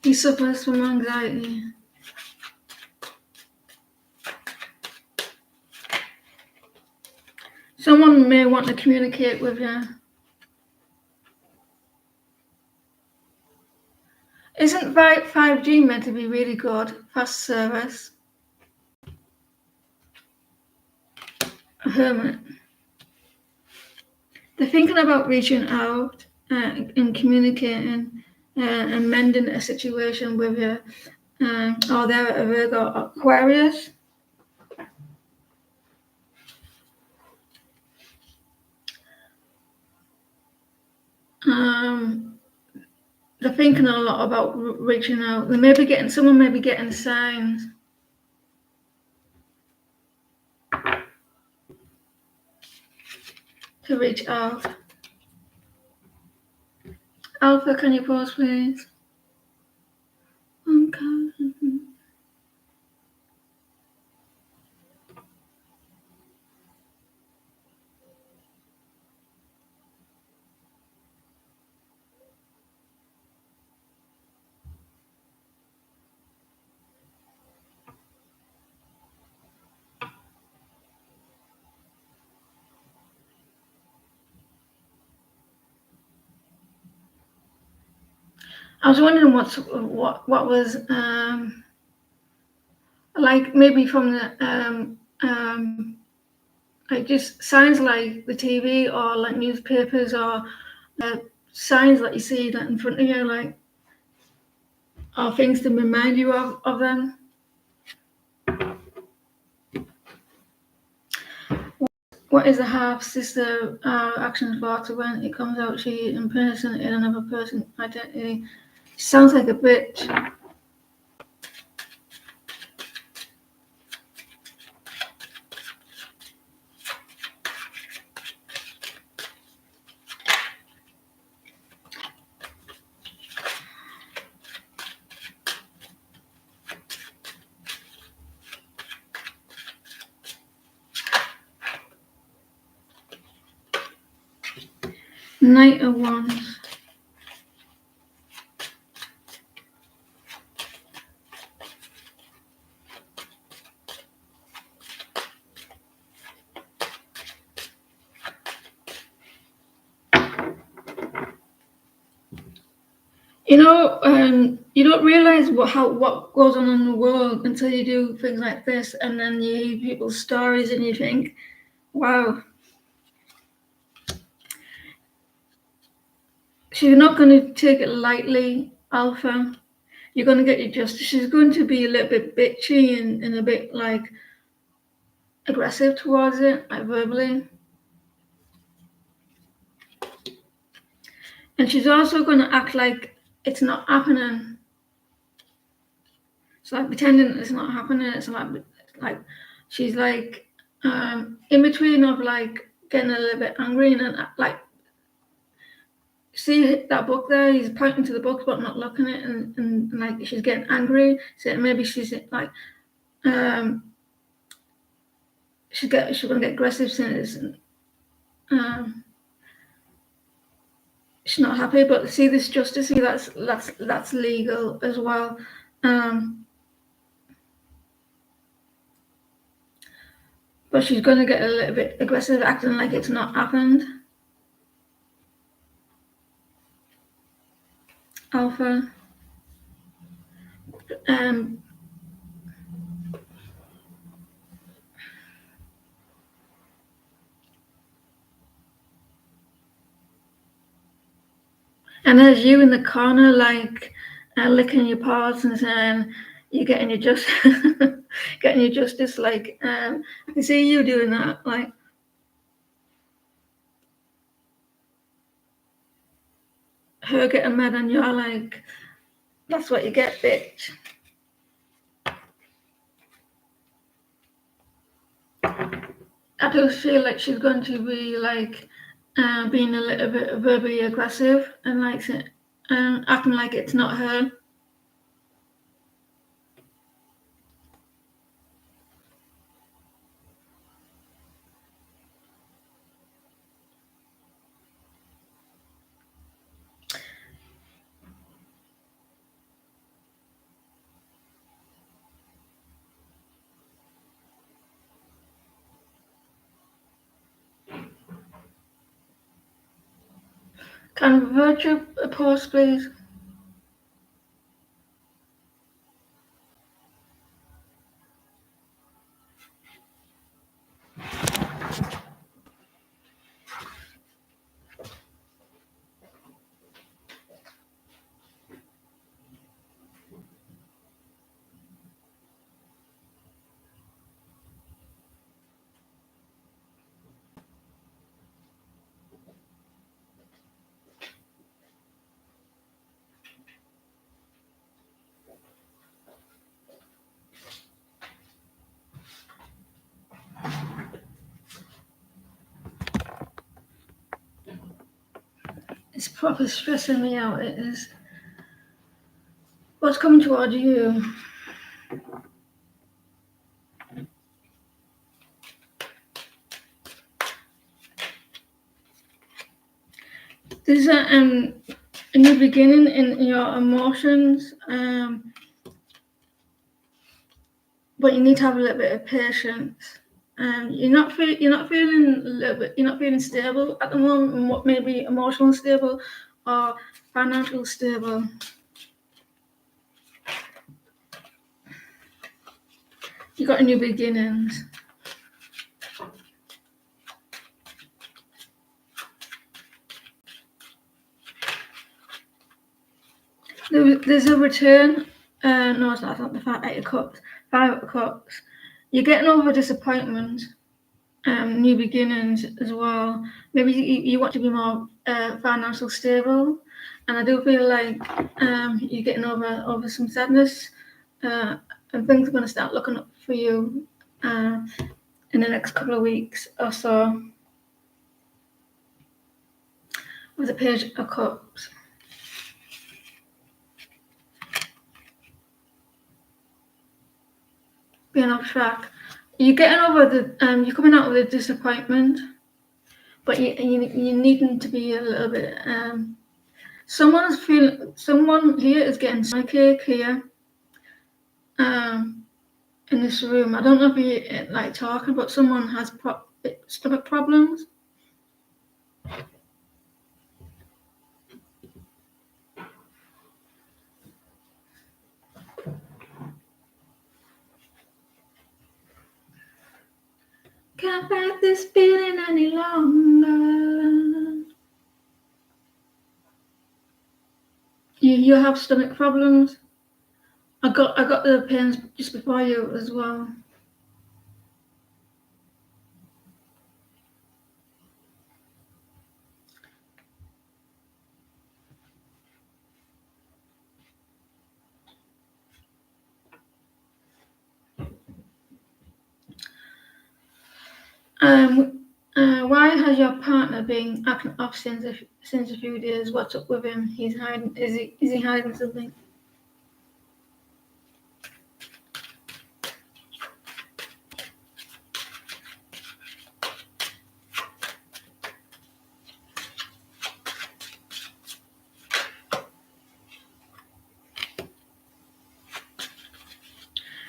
He suffers from anxiety. Someone may want to communicate with you. Isn't 5G meant to be really good? Fast service. Hermit. They're thinking about reaching out and communicating and mending a situation with you. Or they're a Virgo Aquarius. They're thinking a lot about reaching out. Someone may be getting signs. To reach out. Alpha, can you pause, please? Okay. I was wondering what was like maybe from the like just signs like the TV or like newspapers or signs that you see that in front of you, like or things to remind you of them. What is a half sister action for when it comes out she impersonated another person's identity? Sounds like a bitch. Knight of Wands. You don't realize what goes on in the world until you do things like this, and then you hear people's stories, and you think, "Wow, she's not going to take it lightly, Alpha. You're going to get your justice. She's going to be a little bit bitchy and a bit like aggressive towards it, like verbally, and she's also going to act like it's not happening." It's like pretending it's not happening. It's like she's like in between of like getting a little bit angry and like see that book there? He's pointing to the book but not looking at it, and like she's getting angry. So maybe she's like, she's gonna get aggressive since she's not happy. But see this justice, see that's legal as well. But she's gonna get a little bit aggressive, acting like it's not happened. Alpha. And there's you in the corner, like licking your paws and saying you're getting your getting your justice. Like I can see you doing that, like her getting mad, and you're like, "That's what you get, bitch." I do feel like she's going to be like being a little bit verbally aggressive and like acting like it's not her. Can virtue pause, please? It's proper stressing me out. It is. What's coming toward you? There's a new beginning in your emotions, but you need to have a little bit of patience. You're not feeling a little bit. You're not feeling stable at the moment. Maybe emotional stable or financial stable. You got a new beginnings. There's a return. No, it's not the Eight of Cups. Five of Cups. You're getting over disappointment. New beginnings as well. Maybe you want to be more financial stable, and I do feel like you're getting over some sadness, and things are going to start looking up for you in the next couple of weeks or so. With the Page of Cups. Being off track. You're getting over you're coming out of the disappointment, but you needing to be a little bit. Someone here is getting psychic here. In this room, I don't know if you like talking, but someone has stomach problems. Can't fight this feeling any longer. You have stomach problems. I got the pains just before you as well. Why Why has your partner been acting off since a few days? What's up with him? He's hiding. Is he hiding something?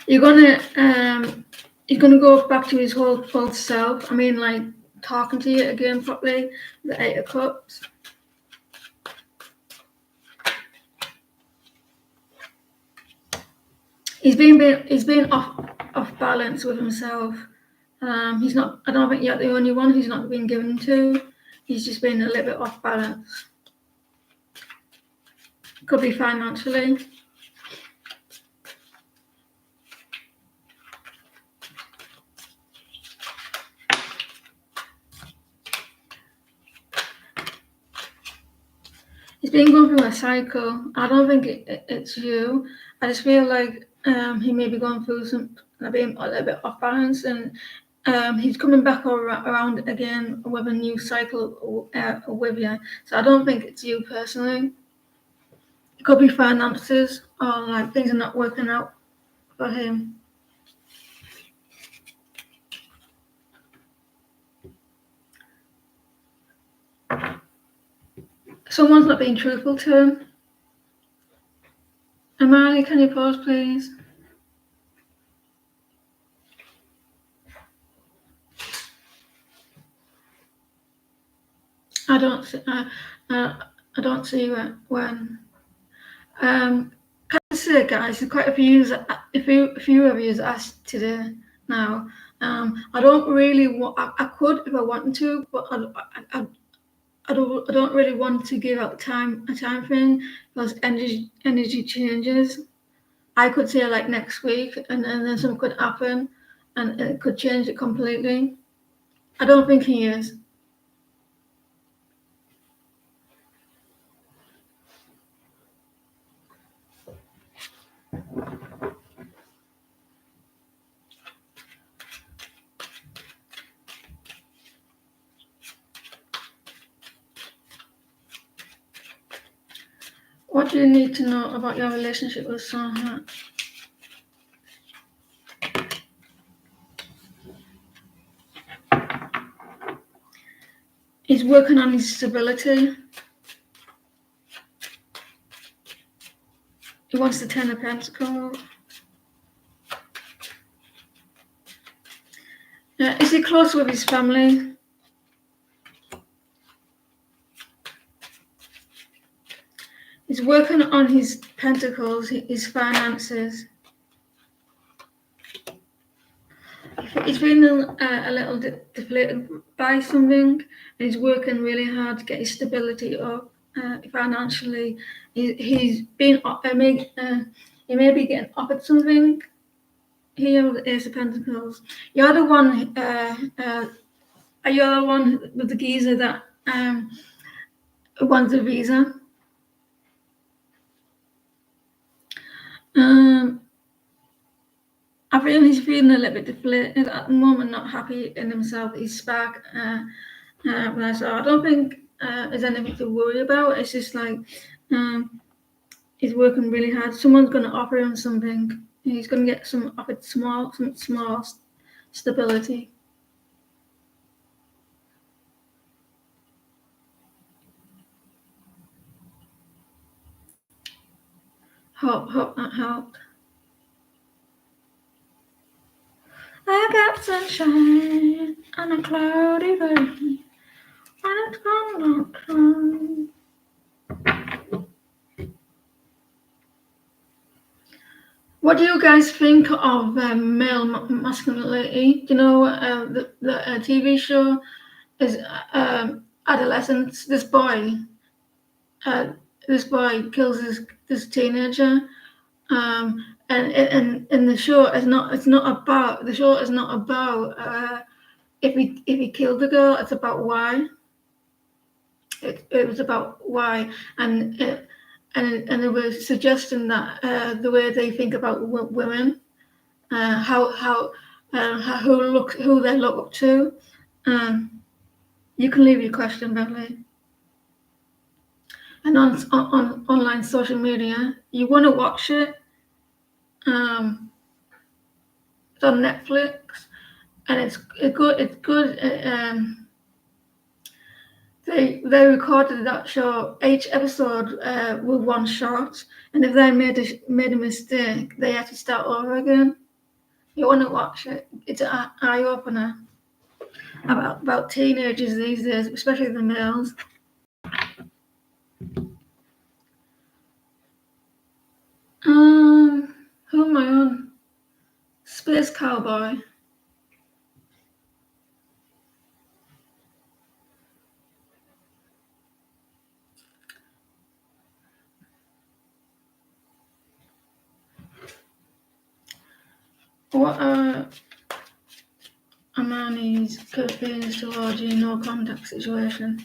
You're gonna go back to his whole old self. I mean, like talking to you again properly. The Eight of Cups. He's been off balance with himself. He's not. I don't think you're the only one who's not been given to. He's just been a little bit off balance. Could be financially. He's been going through a cycle. I don't think it's you. I just feel like he may be going through being a little bit off balance, and he's coming back around again with a new cycle with you. So I don't think it's you personally. It could be finances or like things are not working out for him. Someone's not being truthful to him. Amari, can you pause, please? I don't see when. Can I say, guys, there's quite a few of you asked today now. I don't really want. I could if I wanted to, but I don't really want to give out a time frame because energy changes. I could say like next week, and then something could happen, and it could change it completely. I don't think he is. What do you need to know about your relationship with Soha? He's working on his stability. He wants the Ten of Pentacles. Is he close with his family? He's working on his pentacles, his finances. He's feeling a little deflated by something, and he's working really hard to get his stability up financially. He may be getting offered something. Here with the Ace of Pentacles. You're the one. Are you the one with the geezer that wants a visa? I feel he's feeling a little bit deflated at the moment, not happy in himself. He's spark. When I don't think there's anything to worry about. It's just like he's working really hard. Someone's going to offer him something. He's going to get some small stability. Hope that helped. I got sunshine on a cloudy day, and it's gonna come. What do you guys think of male masculinity? You know, the TV show is Adolescence. This boy kills this teenager. And the show is not about if he killed the girl. It's about why. It was about why, and they were suggesting that the way they think about women, who they look up to, You can leave your question, Beverly. And on online social media, you want to watch it. It's on Netflix, and it's good. It's good. They recorded that show, each episode with one shot, and if they made a mistake, they had to start over again. You want to watch it? It's an eye opener about teenagers these days, especially the males. Who am I on? Space Cowboy. What are Amani's campaigns towards a no contact situation?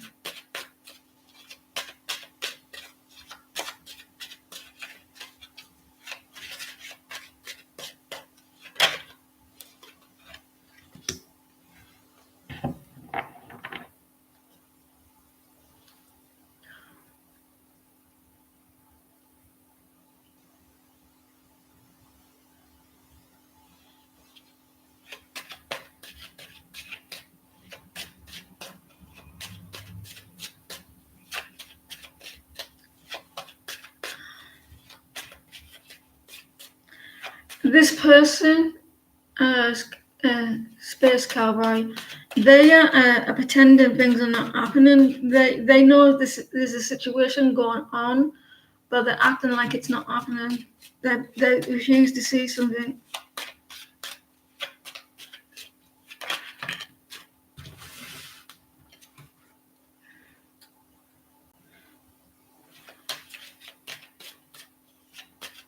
This person, Space Cowboy, they are pretending things are not happening. They know there's a situation going on, but they're acting like it's not happening. They refuse to see something.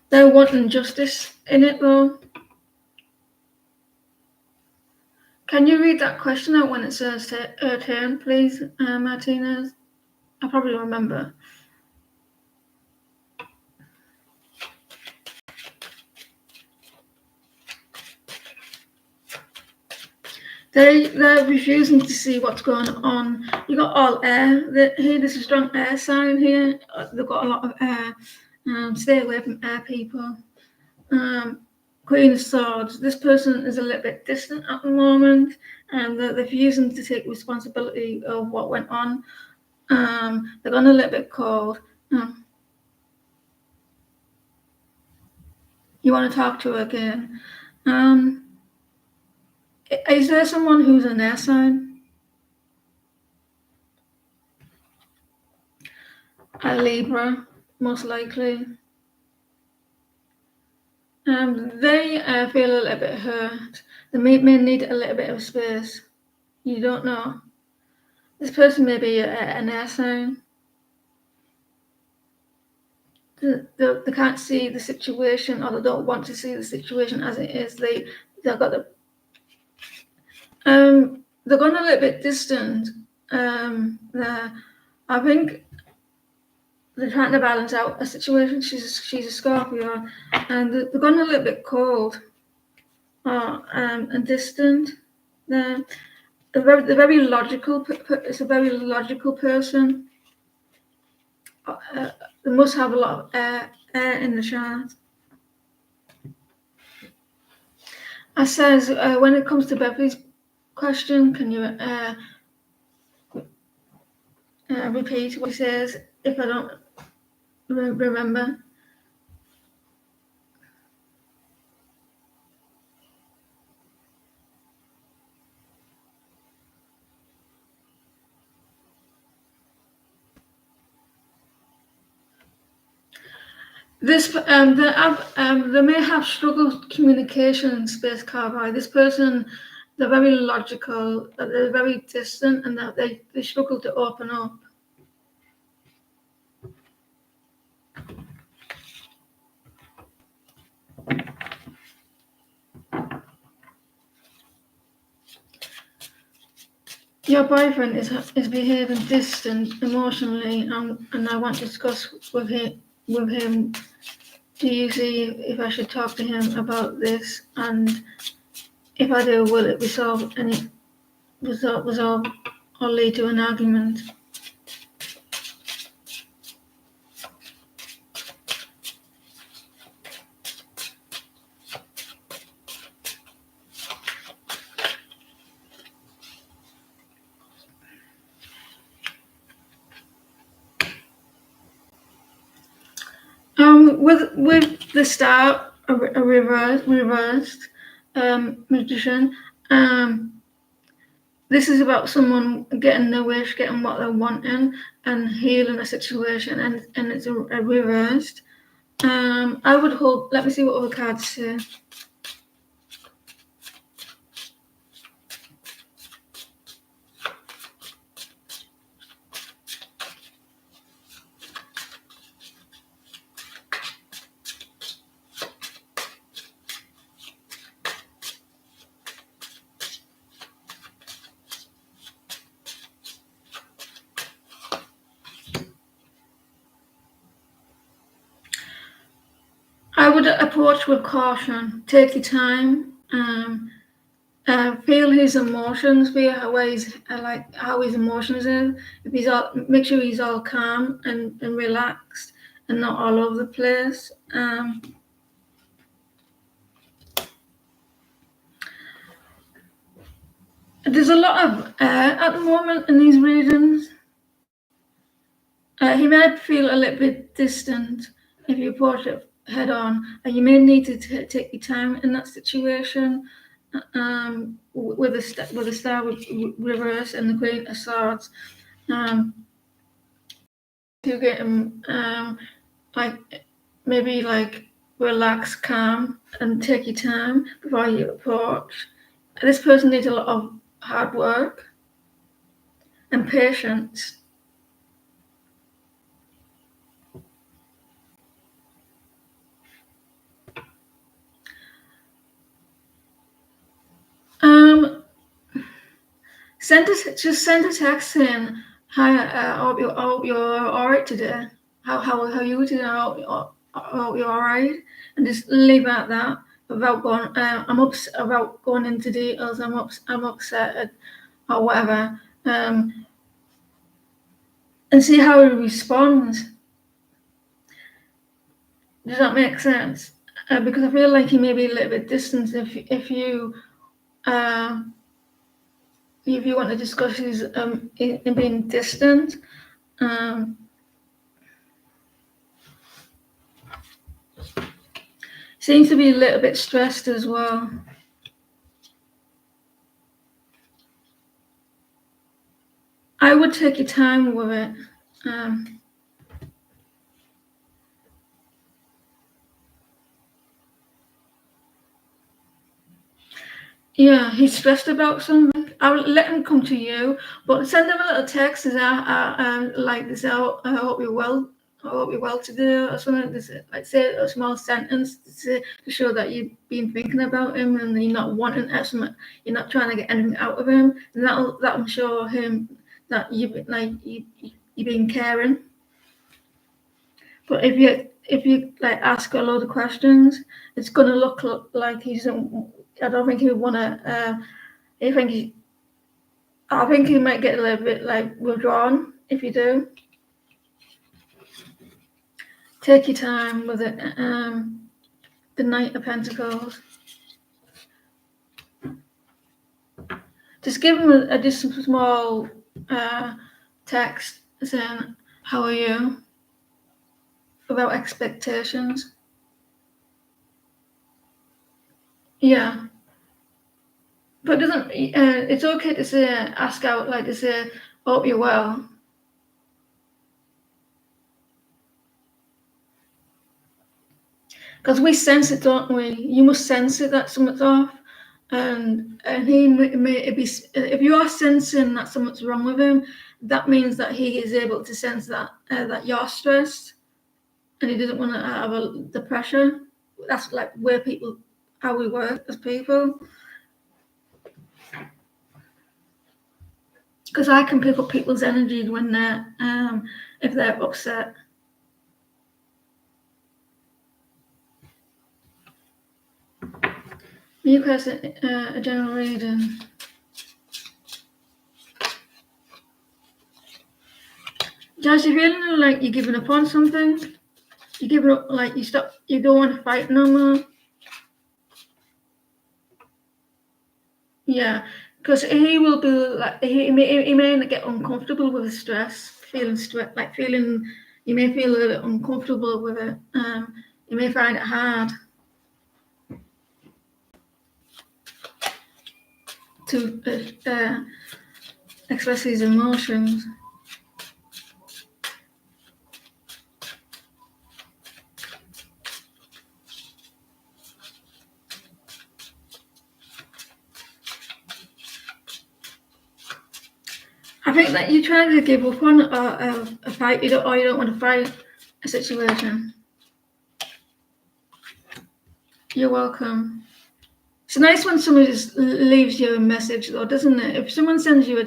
They're wanting justice in it, though. Can you read that question out when it says her turn, please, Martinez? I probably remember. They're refusing to see what's going on. You got all air. Here, there's a strong air sign here. They've got a lot of air. Stay away from air people. Queen of Swords. This person is a little bit distant at the moment, and they're refusing to take responsibility of what went on. They're gone a little bit cold. You want to talk to her again. Is there someone who's an air sign? A Libra, most likely. They feel a little bit hurt. They may need a little bit of space. You don't know. This person may be an air sign. They can't see the situation, or they don't want to see the situation as it is. They've got the they're gone a little bit distant. I think they're trying to balance out a situation. She's a Scorpio, and they're gone a little bit cold, and distant. They're very logical. It's a very logical person. They must have a lot of air in the chart. I says when it comes to Beverly's question, can you repeat what he says if I don't remember? This they may have struggled communication, Space Cowboy. This person, they're very logical, they're very distant, and that they struggle to open up. Your boyfriend is behaving distant emotionally, and I want to discuss with him. Do you see if I should talk to him about this? And if I do, will it resolve or lead to an argument. With the star, a reversed magician. This is about someone getting their wish, getting what they're wanting, and healing a situation, and it's a reversed. I would hope. Let me see what other cards say. I would approach with caution. Take your time. Feel his emotions. Feel how his emotions are. If he's all, make sure he's all calm and relaxed and not all over the place. There's a lot of air at the moment in these readings. He might feel a little bit distant if you approach it head on, and you may need to take your time in that situation. With the star reverse and the Queen of Swords, you get him maybe relax, calm, and take your time before you approach. This person needs a lot of hard work and patience. Send a text saying, "Hi, I hope you're all right today. How are you today? I hope you're all right." And just leave it at that without going. About going into details. I'm upset or whatever. And see how he responds. Does that make sense? Because I feel like he may be a little bit distant if you want to discuss his in being distant. Seems to be a little bit stressed as well. I would take your time with it. Yeah, he's stressed about something. I will let him come to you, but send him a little text as like this. I hope you're well. I hope you're well today, or something. Like say a small sentence to show that you've been thinking about him and you're not wanting something. You're not trying to get anything out of him, and that'll show him that you've been caring. But if you ask a load of questions, it's gonna look like he's. I don't think he would want to. I think he might get a little bit withdrawn if you do. Take your time with it. The Knight of Pentacles. Just give him a small text saying, "How are you?" Without expectations. Yeah. But doesn't it's okay to say ask out to say, "Hope you're well." Because we sense it, don't we? You must sense it that something's off, and he may be. If you are sensing that something's wrong with him, that means that he is able to sense that you're stressed, and he doesn't want to have the pressure. That's like how we work as people. Because I can pick up people's energy when if they're upset. You guys, a general reading. Jazz, you feeling like you're giving up on something? You're giving up, like you don't want to fight no more? Yeah, because he will be like, he may get uncomfortable with the stress, feeling, you may feel a little uncomfortable with it. You may find it hard to express his emotions. I think that you try to give up on a fight, you don't want to fight a situation. You're welcome. It's nice when somebody just leaves you a message, though, doesn't it? If someone sends you a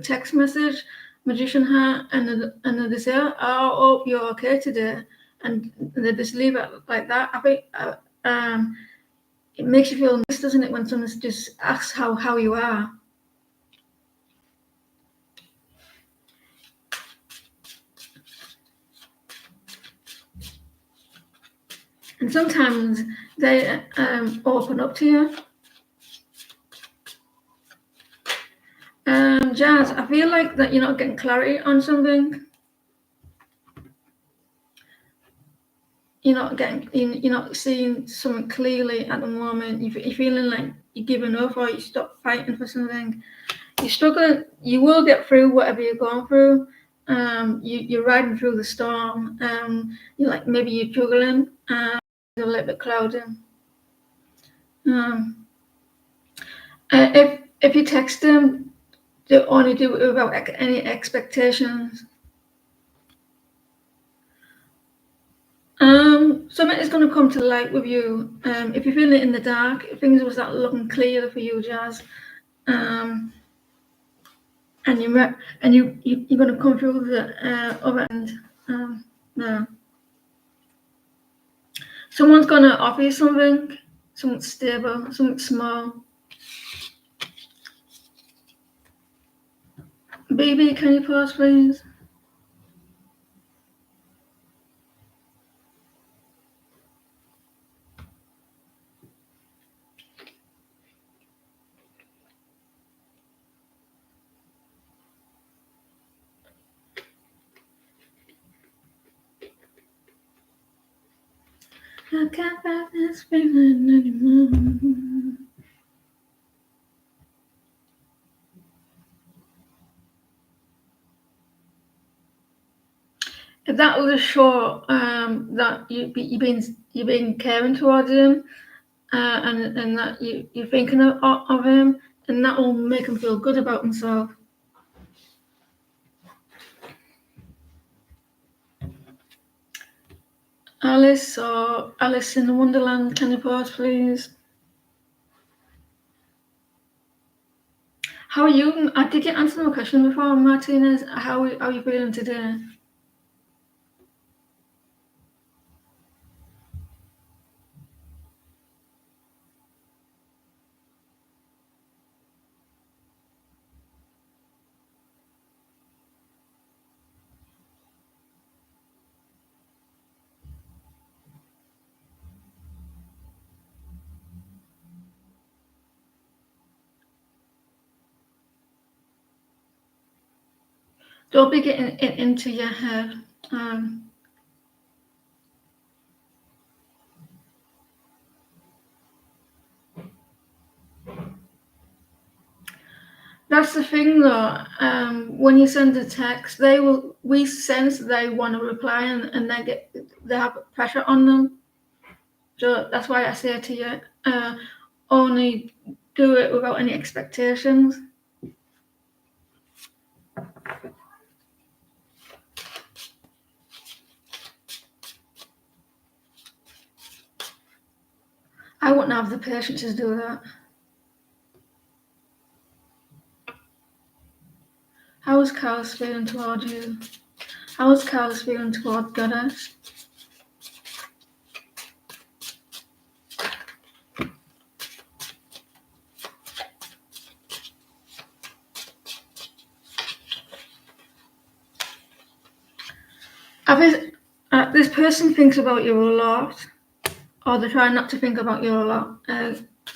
text message, Magician Hat, and they say, "Oh, I hope you're okay today," and they just leave it like that, I think it makes you feel nice, doesn't it, when someone just asks how you are. And sometimes they open up to you. Jazz, I feel like that you're not getting clarity on something. You're not seeing something clearly at the moment. You're feeling like you're giving up or you stop fighting for something. You're struggling. You will get through whatever you're going through. You're riding through the storm. You like maybe you're juggling. A little bit cloudy. If you text them, they only do it without any expectations. Something is going to come to light with you. If you're feeling it in the dark, if things was not looking clear for you, Jazz, and you're going to come through the other end. No. Someone's going to offer you something stable, something small. Baby, can you pause, please? I can't fight this feeling anymore. If that will show that you've been caring towards him, and that you're thinking of him, and that will make him feel good about himself. Alice or Alice in Wonderland, can you pause, please? How are you? Did you answer my question before, Martinez? How are you feeling today? Don't be getting it into your head. That's the thing, though. When you send a text, we sense they want to reply, and they have pressure on them. So that's why I say to you, only do it without any expectations. I wouldn't have the patience to do that. How is Carlos feeling toward you? How is Carlos feeling toward Goddess? This person thinks about you a lot, or they try not to think about you a lot. They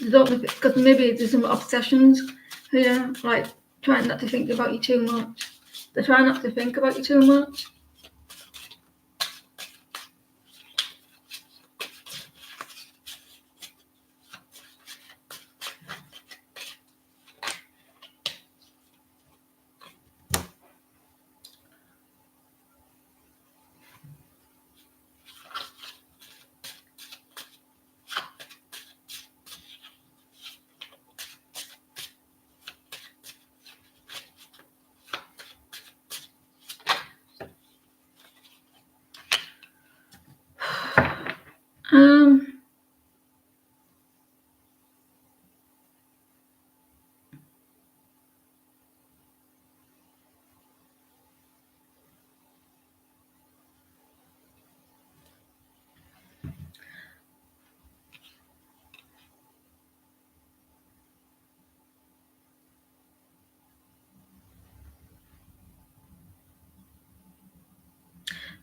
don't, because maybe there's some obsessions here, like trying not to think about you too much. They try not to think about you too much. Um,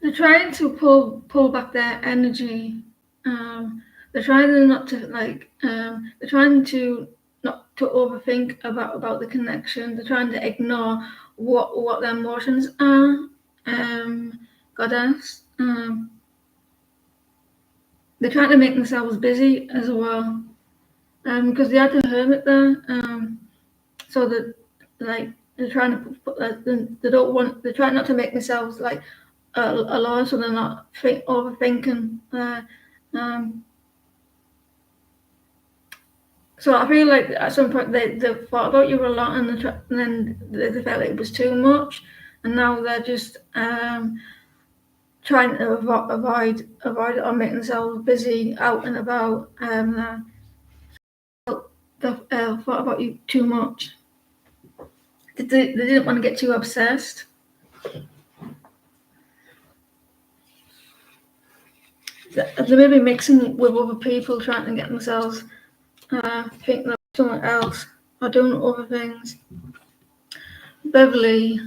they're trying to pull back their energy. They're trying not to they're trying to not to overthink about the connection. They're trying to ignore what their emotions are. Goddess. They're trying to make themselves busy as well. Because they had the hermit there. So that like they're trying to put they don't want they're trying not to make themselves like alone, so they're not overthinking. So I feel like at some point they thought about you a lot, and then they felt like it was too much, and now they're just trying to avoid it or make themselves busy out and about. They thought about you too much. They didn't want to get too obsessed. They may be mixing with other people, trying to get themselves think they're someone else or doing other things. Beverly,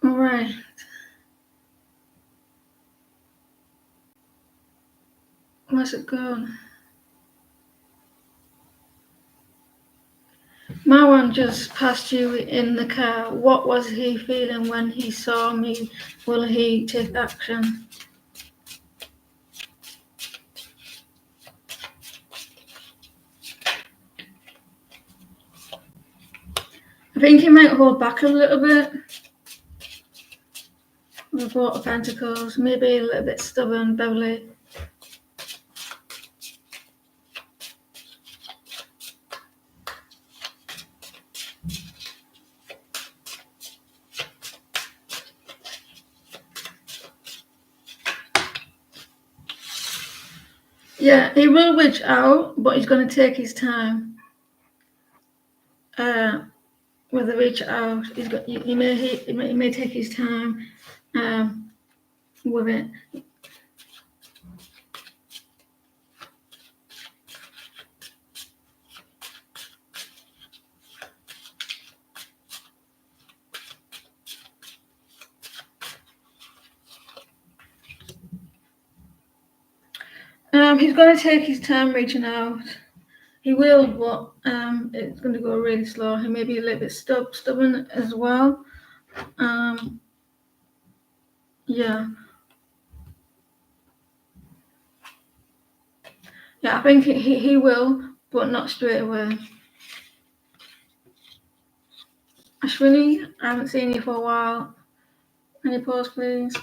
all right. Where's it going? Marwan just passed you in the car. What was he feeling when he saw me? Will he take action? I think he might hold back a little bit with Four of Pentacles. Maybe a little bit stubborn, Beverly. Yeah, he will reach out, but he's going to take his time. With the reach out, he may take his time with it. He's going to take his time reaching out. He will, but it's going to go really slow. He may be a little bit stubborn as well. Yeah. Yeah, I think he will, but not straight away. Ashwini, I haven't seen you for a while. Any pause, please?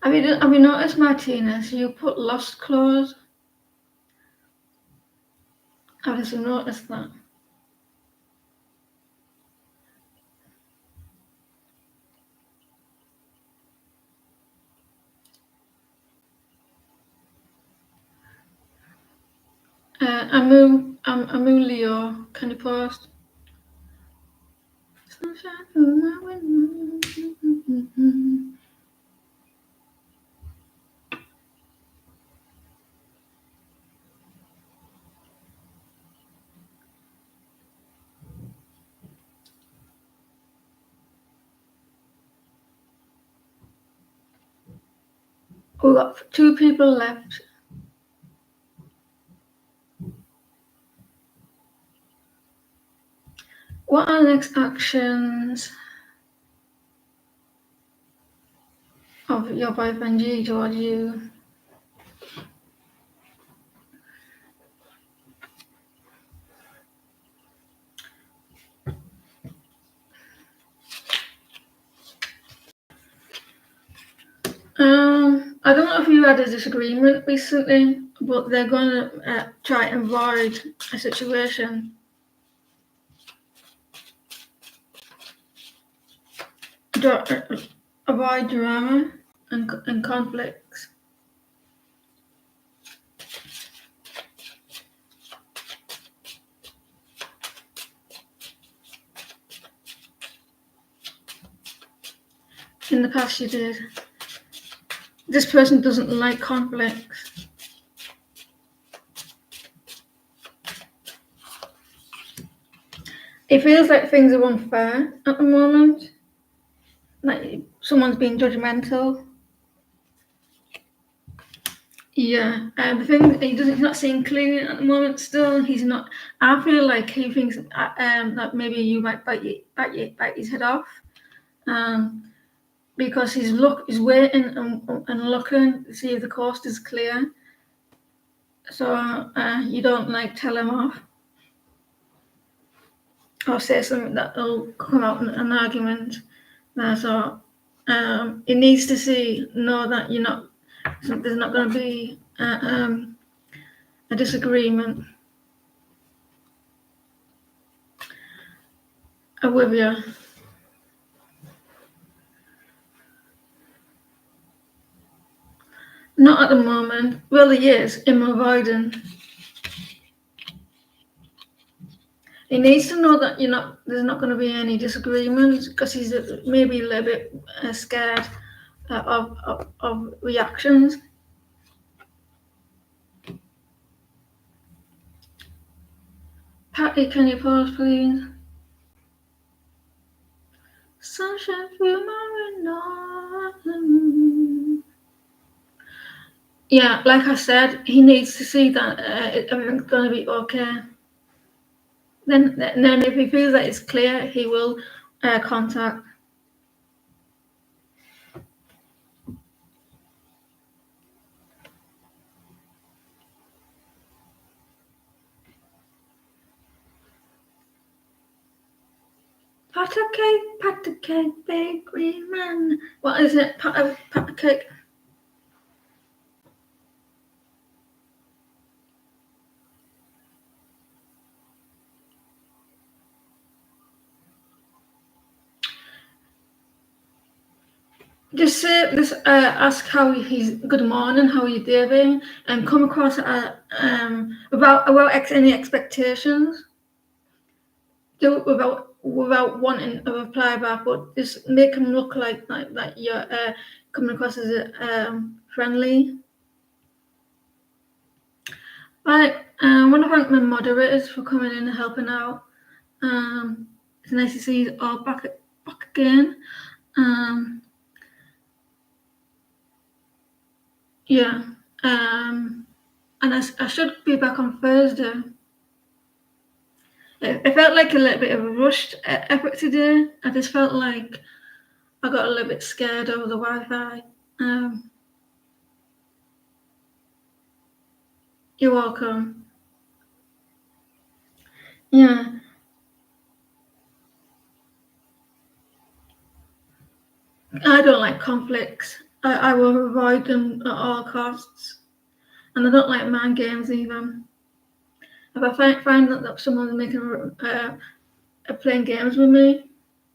Have you noticed, Martinez? You put lost clause. I've just noticed that. Amu Leo, can you post? Sunshine through my window. We've got 2 people left. What are the next actions of your boyfriend G towards you? I don't know if you had a disagreement recently, but they're going to try and avoid a situation. Avoid drama and conflicts. In the past, you did. This person doesn't like conflicts. It feels like things are unfair at the moment. Like someone's being judgmental. Yeah, the thing he's not seeing clearly at the moment. Still, he's not. I feel like he thinks that maybe you might bite his head off, because he's waiting and looking to see if the coast is clear. So you don't like tell him off or say something that'll come out in an argument. So he needs to know that you're not. There's not going to be a disagreement with you. Not at the moment. Well, he is. I'm avoiding. He needs to know that there's not going to be any disagreements, because he's maybe a little bit scared of reactions. Patty, can you pause, please? Sunshine through my window. Yeah, like I said, he needs to see that everything's going to be okay. Then if he feels that it's clear, he will contact. Pat cake, bakery man. What is it? Pat cake. Just say this. Ask how he's. Good morning. How are you doing? And come across without any expectations. Do it without wanting a reply back, but just make him look like you're coming across as friendly. Right. I want to thank my moderators for coming in and helping out. It's nice to see you all back again. Yeah. And I should be back on Thursday. It felt like a little bit of a rushed effort today. I just felt like I got a little bit scared over the Wi-Fi. You're welcome. Yeah. I don't like conflicts. I will avoid them at all costs. And I don't like mind games either. If I find that someone's making playing games with me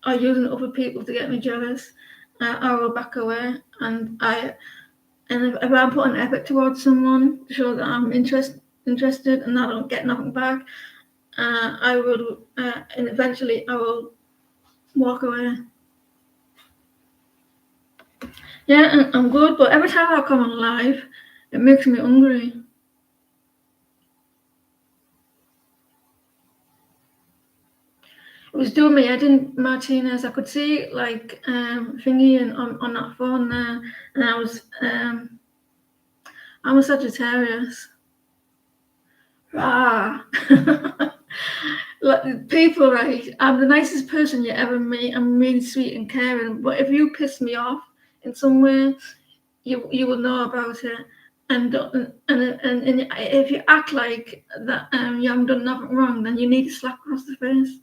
or using other people to get me jealous, I will back away. And if I'm putting effort towards someone to show that I'm interested and I don't get nothing back, I will, and eventually I will walk away. Yeah, and I'm good, but every time I come on live, it makes me hungry. It was doing me head in, Martinez. I could see like thingy on that phone there, and I'm a Sagittarius. Ah. Like people, right? I'm the nicest person you ever meet. I'm really sweet and caring. But if you piss me off in some way, you will know about it. And if you act like that you haven't done nothing wrong, then you need to slap across the face.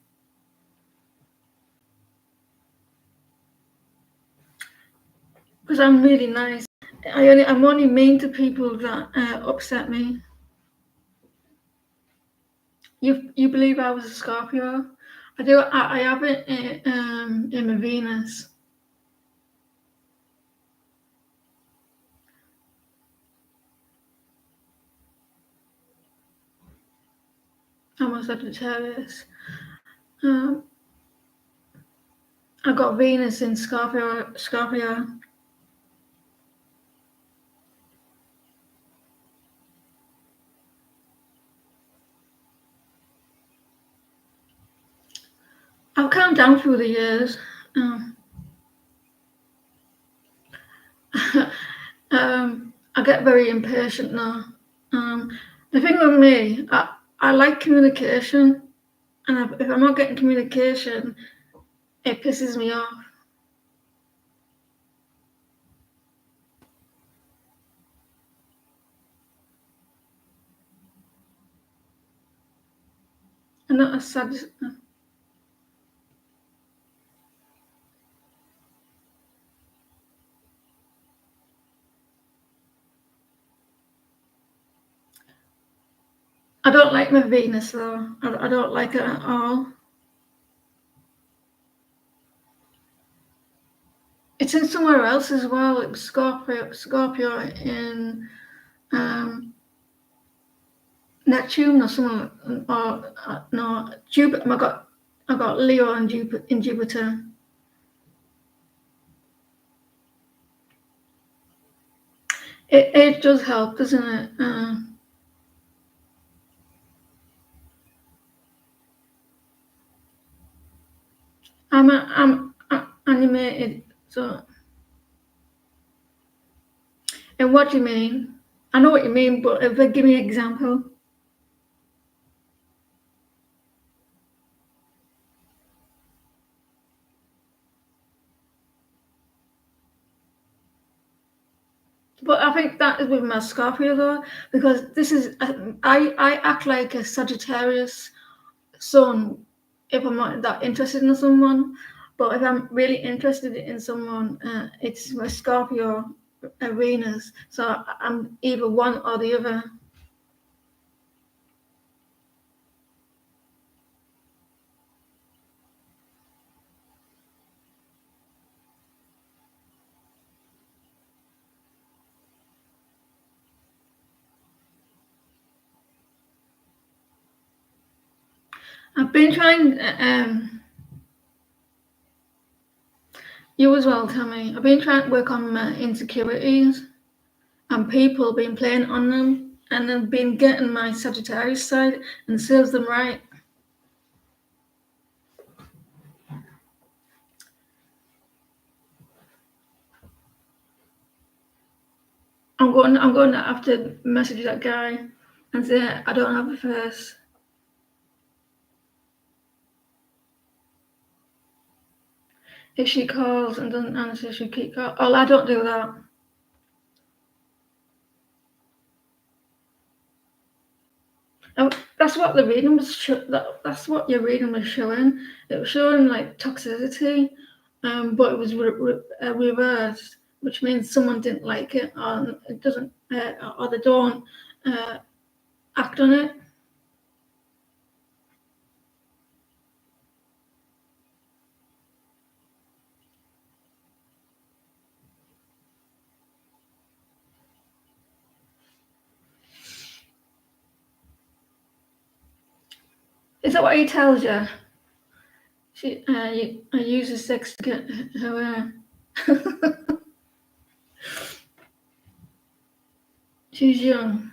Because I'm really nice. I'm only mean to people that upset me. You believe I was a Scorpio? I do. I have it in my Venus. I'm a Sagittarius. I got Venus in Scorpio. I've calmed down through the years. I get very impatient now. The thing with me, I like communication, and if I'm not getting communication, it pisses me off. I'm not as sad. I don't like my Venus though. I don't like it at all. It's in somewhere else as well. It was Scorpio in Neptune or something, or no, Jupiter. I got Leo and Jupiter. It does help, doesn't it? I'm animated. So, and what do you mean? I know what you mean, but give me an example. But I think that is with my Scorpio though, because this is I act like a Sagittarius sun if I'm not that interested in someone. But if I'm really interested in someone, it's my Scorpio Venus. So I'm either one or the other. I've been trying. You as well, Tammy. I've been trying to work on my insecurities, and people been playing on them, and I've been getting my Sagittarius side and serves them right. I'm going to have to message that guy and say I don't have a face. If she calls and doesn't answer, she keep calling. Oh, I don't do that. Oh, that's what the reading was. That's what your reading was showing. It was showing like toxicity, but it was reversed. which means someone didn't like it, or it doesn't, or they don't act on it. Is that what he tells you? She uses sex to get her. She's young.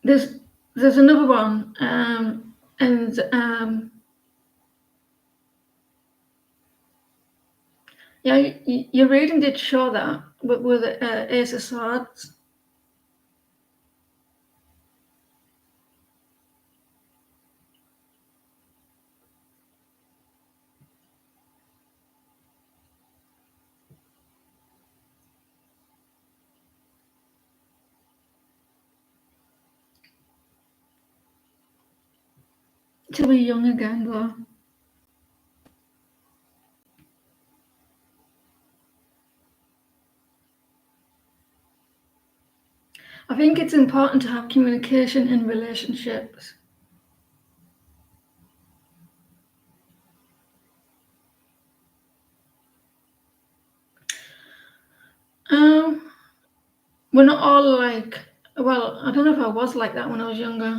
There's another one, and yeah, your reading did show that with Ace of Swords. To be young again, though. I think it's important to have communication in relationships. We're not all like, well, I don't know if I was like that when I was younger.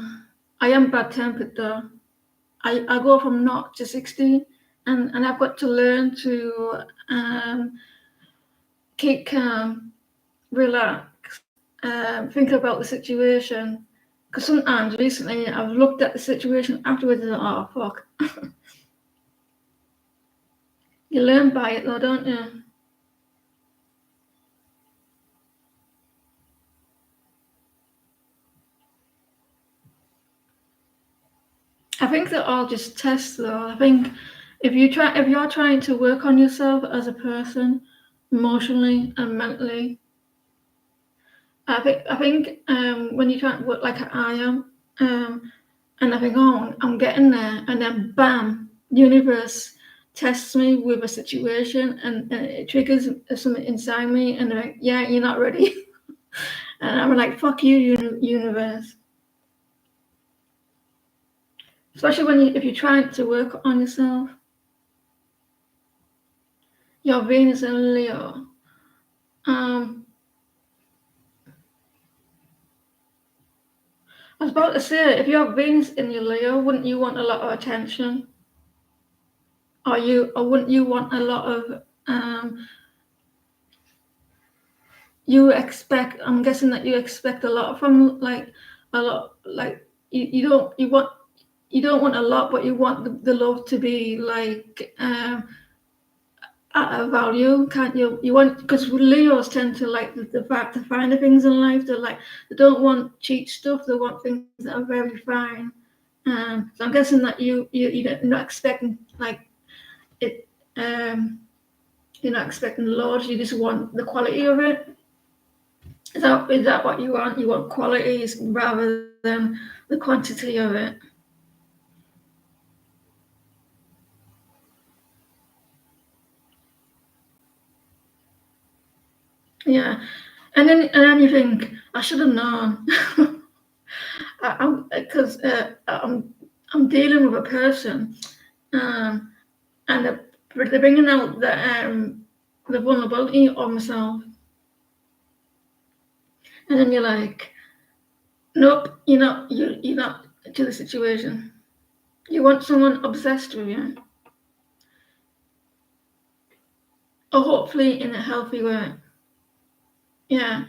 I am bad-tempered, though. I go from 0 to 60, and I've got to learn to keep calm, relax, think about the situation. Because sometimes recently I've looked at the situation afterwards and oh fuck. You learn by it though, don't you? I think they're all just tests though. I think if you're trying to work on yourself as a person, emotionally and mentally, I think when you try to work like I am, and I think, oh, I'm getting there, and then bam, universe tests me with a situation, and it triggers something inside me, and they're like, yeah, you're not ready, and I'm like, fuck you, universe. Especially if you're trying to work on yourself. Your Venus and Leo. I was about to say, if you have Venus in your Leo, wouldn't you want a lot of attention? Or wouldn't you want a lot of I'm guessing that you expect a lot from like a lot like you don't want a lot, but you want the love to be like at a value, can't you? You want, because Leos tend to like the finer things in life. They don't want cheap stuff. They want things that are very fine. So I'm guessing that you're not expecting like it. You're not expecting loads. You just want the quality of it. Is that what you want? You want qualities rather than the quantity of it. Yeah, and then you think I should have known. Because I'm dealing with a person, um, and they're bringing out the vulnerability of myself, and then you're like, nope, you're not to the situation. You want someone obsessed with you, or hopefully in a healthy way. Yeah,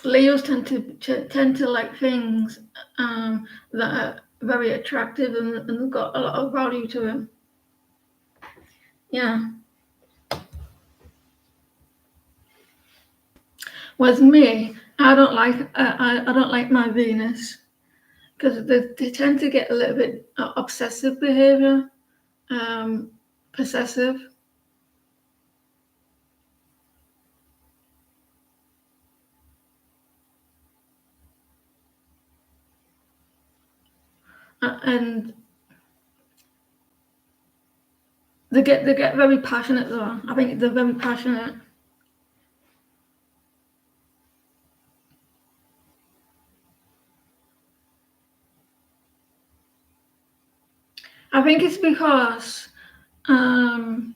Leos tend to like things that are very attractive and they've got a lot of value to them. Yeah. Whereas me, I don't like my Venus because they tend to get a little bit obsessive behavior, um, possessive. And They get very passionate though. I think they're very passionate. I think it's because um,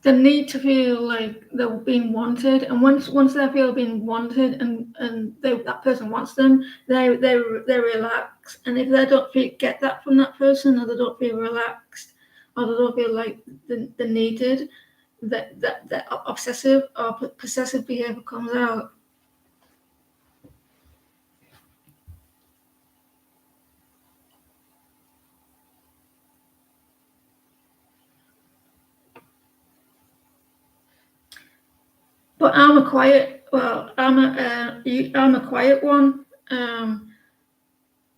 they need to feel like they're being wanted, and once they feel being wanted, and that person wants them, they relax. And if they don't get that from that person, or they don't feel relaxed, or they don't feel like they're needed, that obsessive or possessive behavior comes out. But I'm a quiet. Well, I'm a quiet one.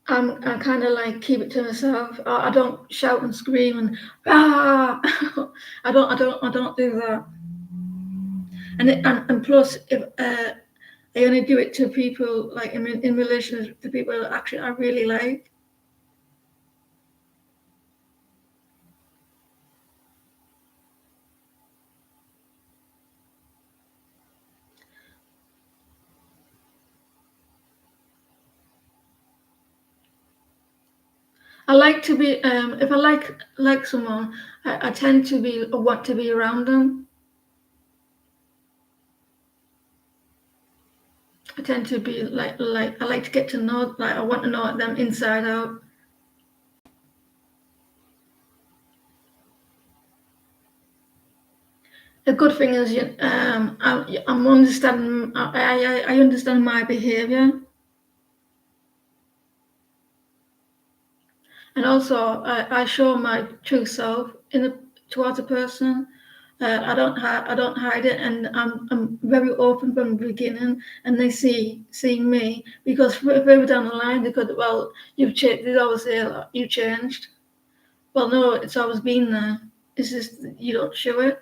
I kind of like keep it to myself. I don't shout and scream and ah. I don't do that. And plus, if I only do it to people like in relation to people that actually I really like. I like to be if I like someone, I tend to be want to be around them. I tend to be like I like to get to know, like I want to know them inside out. The good thing is, I'm understanding. I understand my behaviour, and also I show my true self towards a person. I don't hide it, and I'm very open from the beginning. And they see me because further down the line they could, well, you've changed. They always say, you changed. Well, no, it's always been there. It's just you don't show it.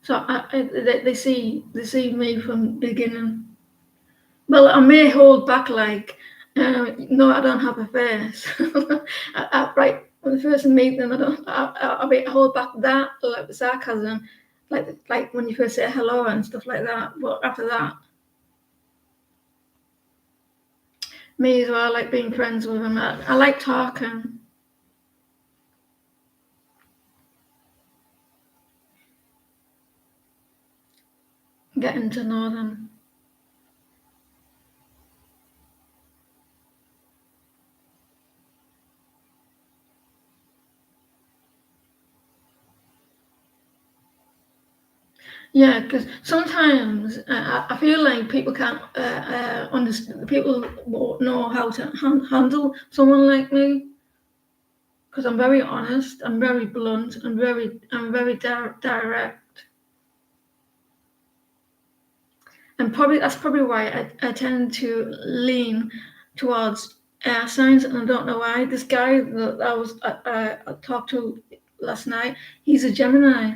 So they see me from the beginning. Well, I may hold back, like, no, I don't have a face. Right, when I first meet them, I may hold back that, like, the sarcasm, like when you first say hello and stuff like that. But after that, me as well, I like being friends with them. I like talking, getting to know them. Yeah, because sometimes I feel like people can't understand. People won't know how to handle someone like me because I'm very honest, I'm very blunt, I'm very direct, and probably that's probably why I tend to lean towards air signs, and I don't know why. This guy that I talked to last night, he's a Gemini.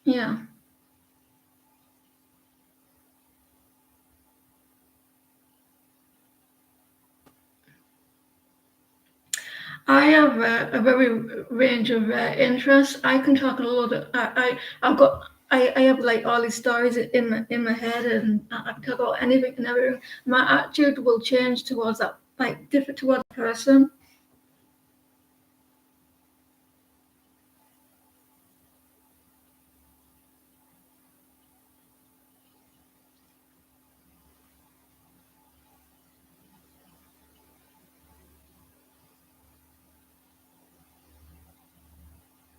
Yeah, I have a very range of interests. I can talk a lot. I've got. I have like all these stories in my head, and I can talk about anything and everything. My attitude will change towards that, like different towards the person.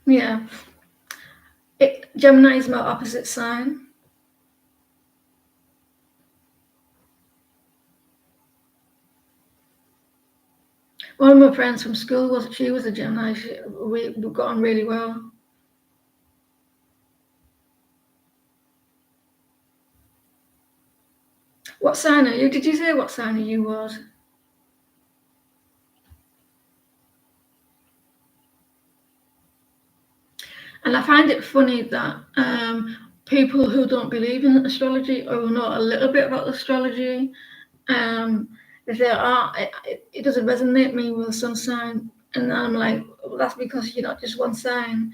Yeah, Gemini is my opposite sign. One of my friends from school was a Gemini. We got on really well. What sign are you? Did you say what sign are you was? And I find it funny that people who don't believe in astrology or who know a little bit about astrology, they say, it doesn't resonate me with sun sign. And I'm like, well, that's because you're not just one sign.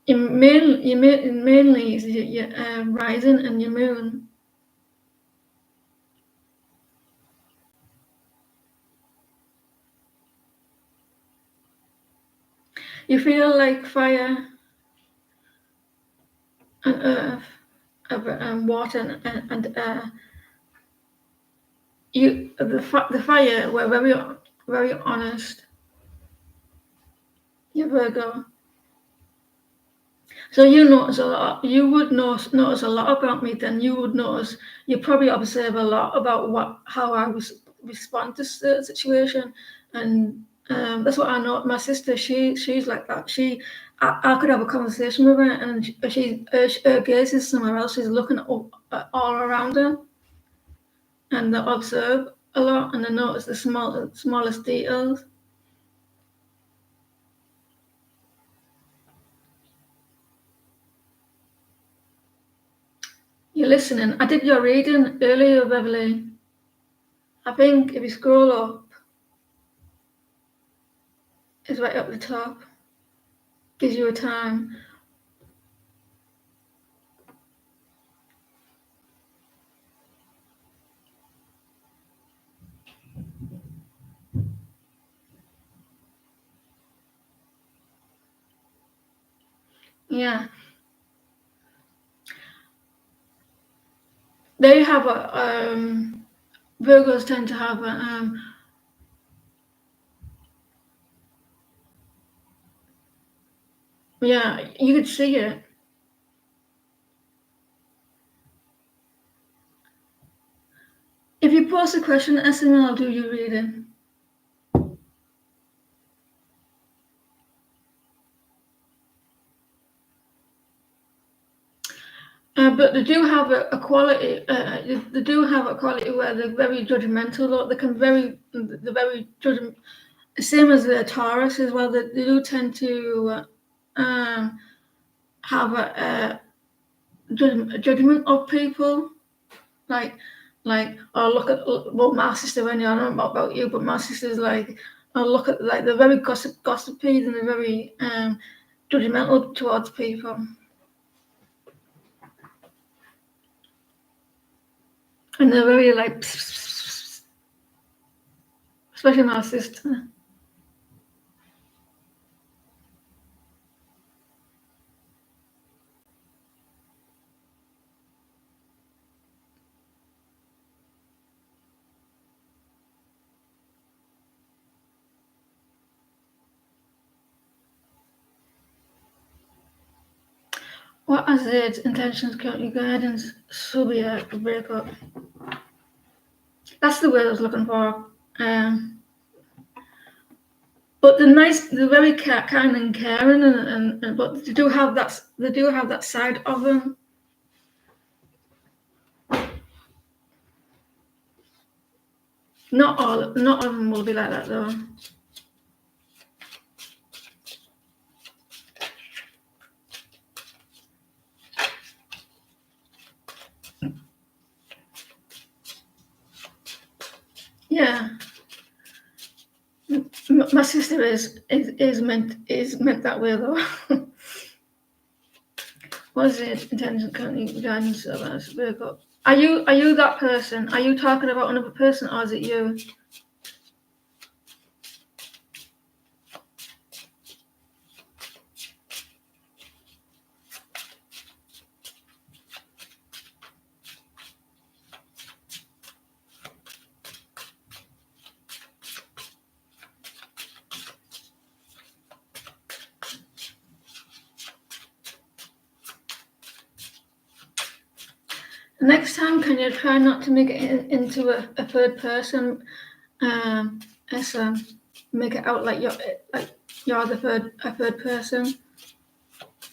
Mainly is your rising and your moon. You feel like fire and earth and water and air. The fire were very honest. You're Virgo. So you notice a lot. You would notice a lot about me. Then you would notice. You probably observe a lot about how I respond to the situation, and that's what I know. My sister, she's like that. I could have a conversation with her, and her gaze is somewhere else. She's looking all around her, and I observe a lot, and I notice the smallest details. You're listening. I did your reading earlier, Beverly. I think if you scroll up, it's right up the top. Gives you a time. Yeah. They have a Virgos tend to have a yeah, you could see it. If you post a question, SML will do your reading. But they do have a quality. They do have a quality where they're very judgmental. Though they're very judgmental. Same as the Taurus as well. They do tend to have a judgment of people, like oh look at well my sister. When I don't know about you, but my sister's like, oh look at, like, they're very gossipy and they're very judgmental towards people. And they're very like, especially my sister. What are Zed's intentions, currently guidance, Subia, to break up? That's the word I was looking for. But they're very kind and caring, and but they do have that side of them. Not all of them will be like that though. Yeah. My sister is meant that way though. Was it intention currently guidance of us? Virgo. Are you that person? Are you talking about another person or is it you? Next time, can you try not to make it into a third person? As make it out like you're the third person.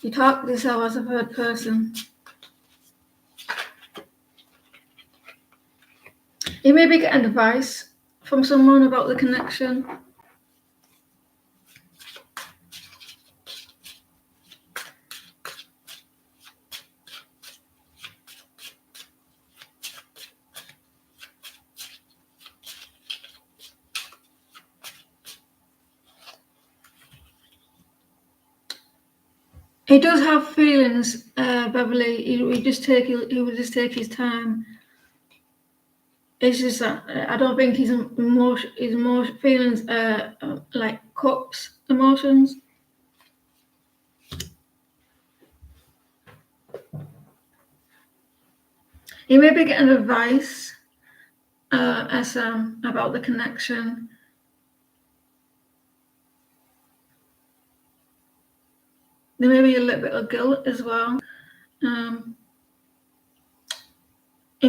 You talk to yourself as a third person. You maybe get advice from someone about the connection. He does have feelings, Beverly. He would just take his time. It's just that I don't think his feelings like cups emotions. He may be getting advice as about the connection. There may be a little bit of guilt as well. You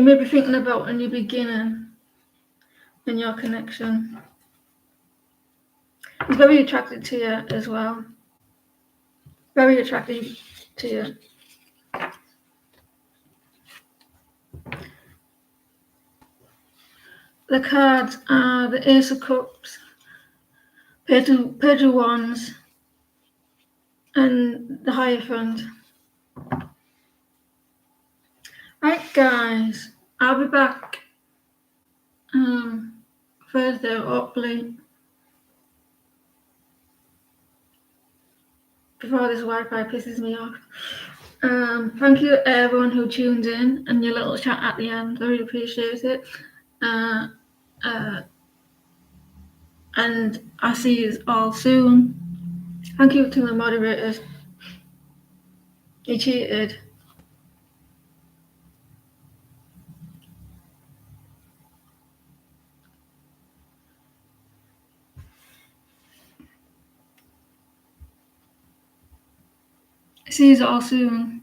may be thinking about a new beginning in your connection. He's very attracted to you as well. Very attracted to you. The cards are the Ace of Cups, Page of Wands, and the Hierophant. Right, guys, I'll be back Thursday, hopefully, before this Wi-Fi pisses me off. Thank you everyone who tuned in and your little chat at the end. I really appreciate it. And I'll see you all soon. Thank you to the moderators. You cheated. See you all soon.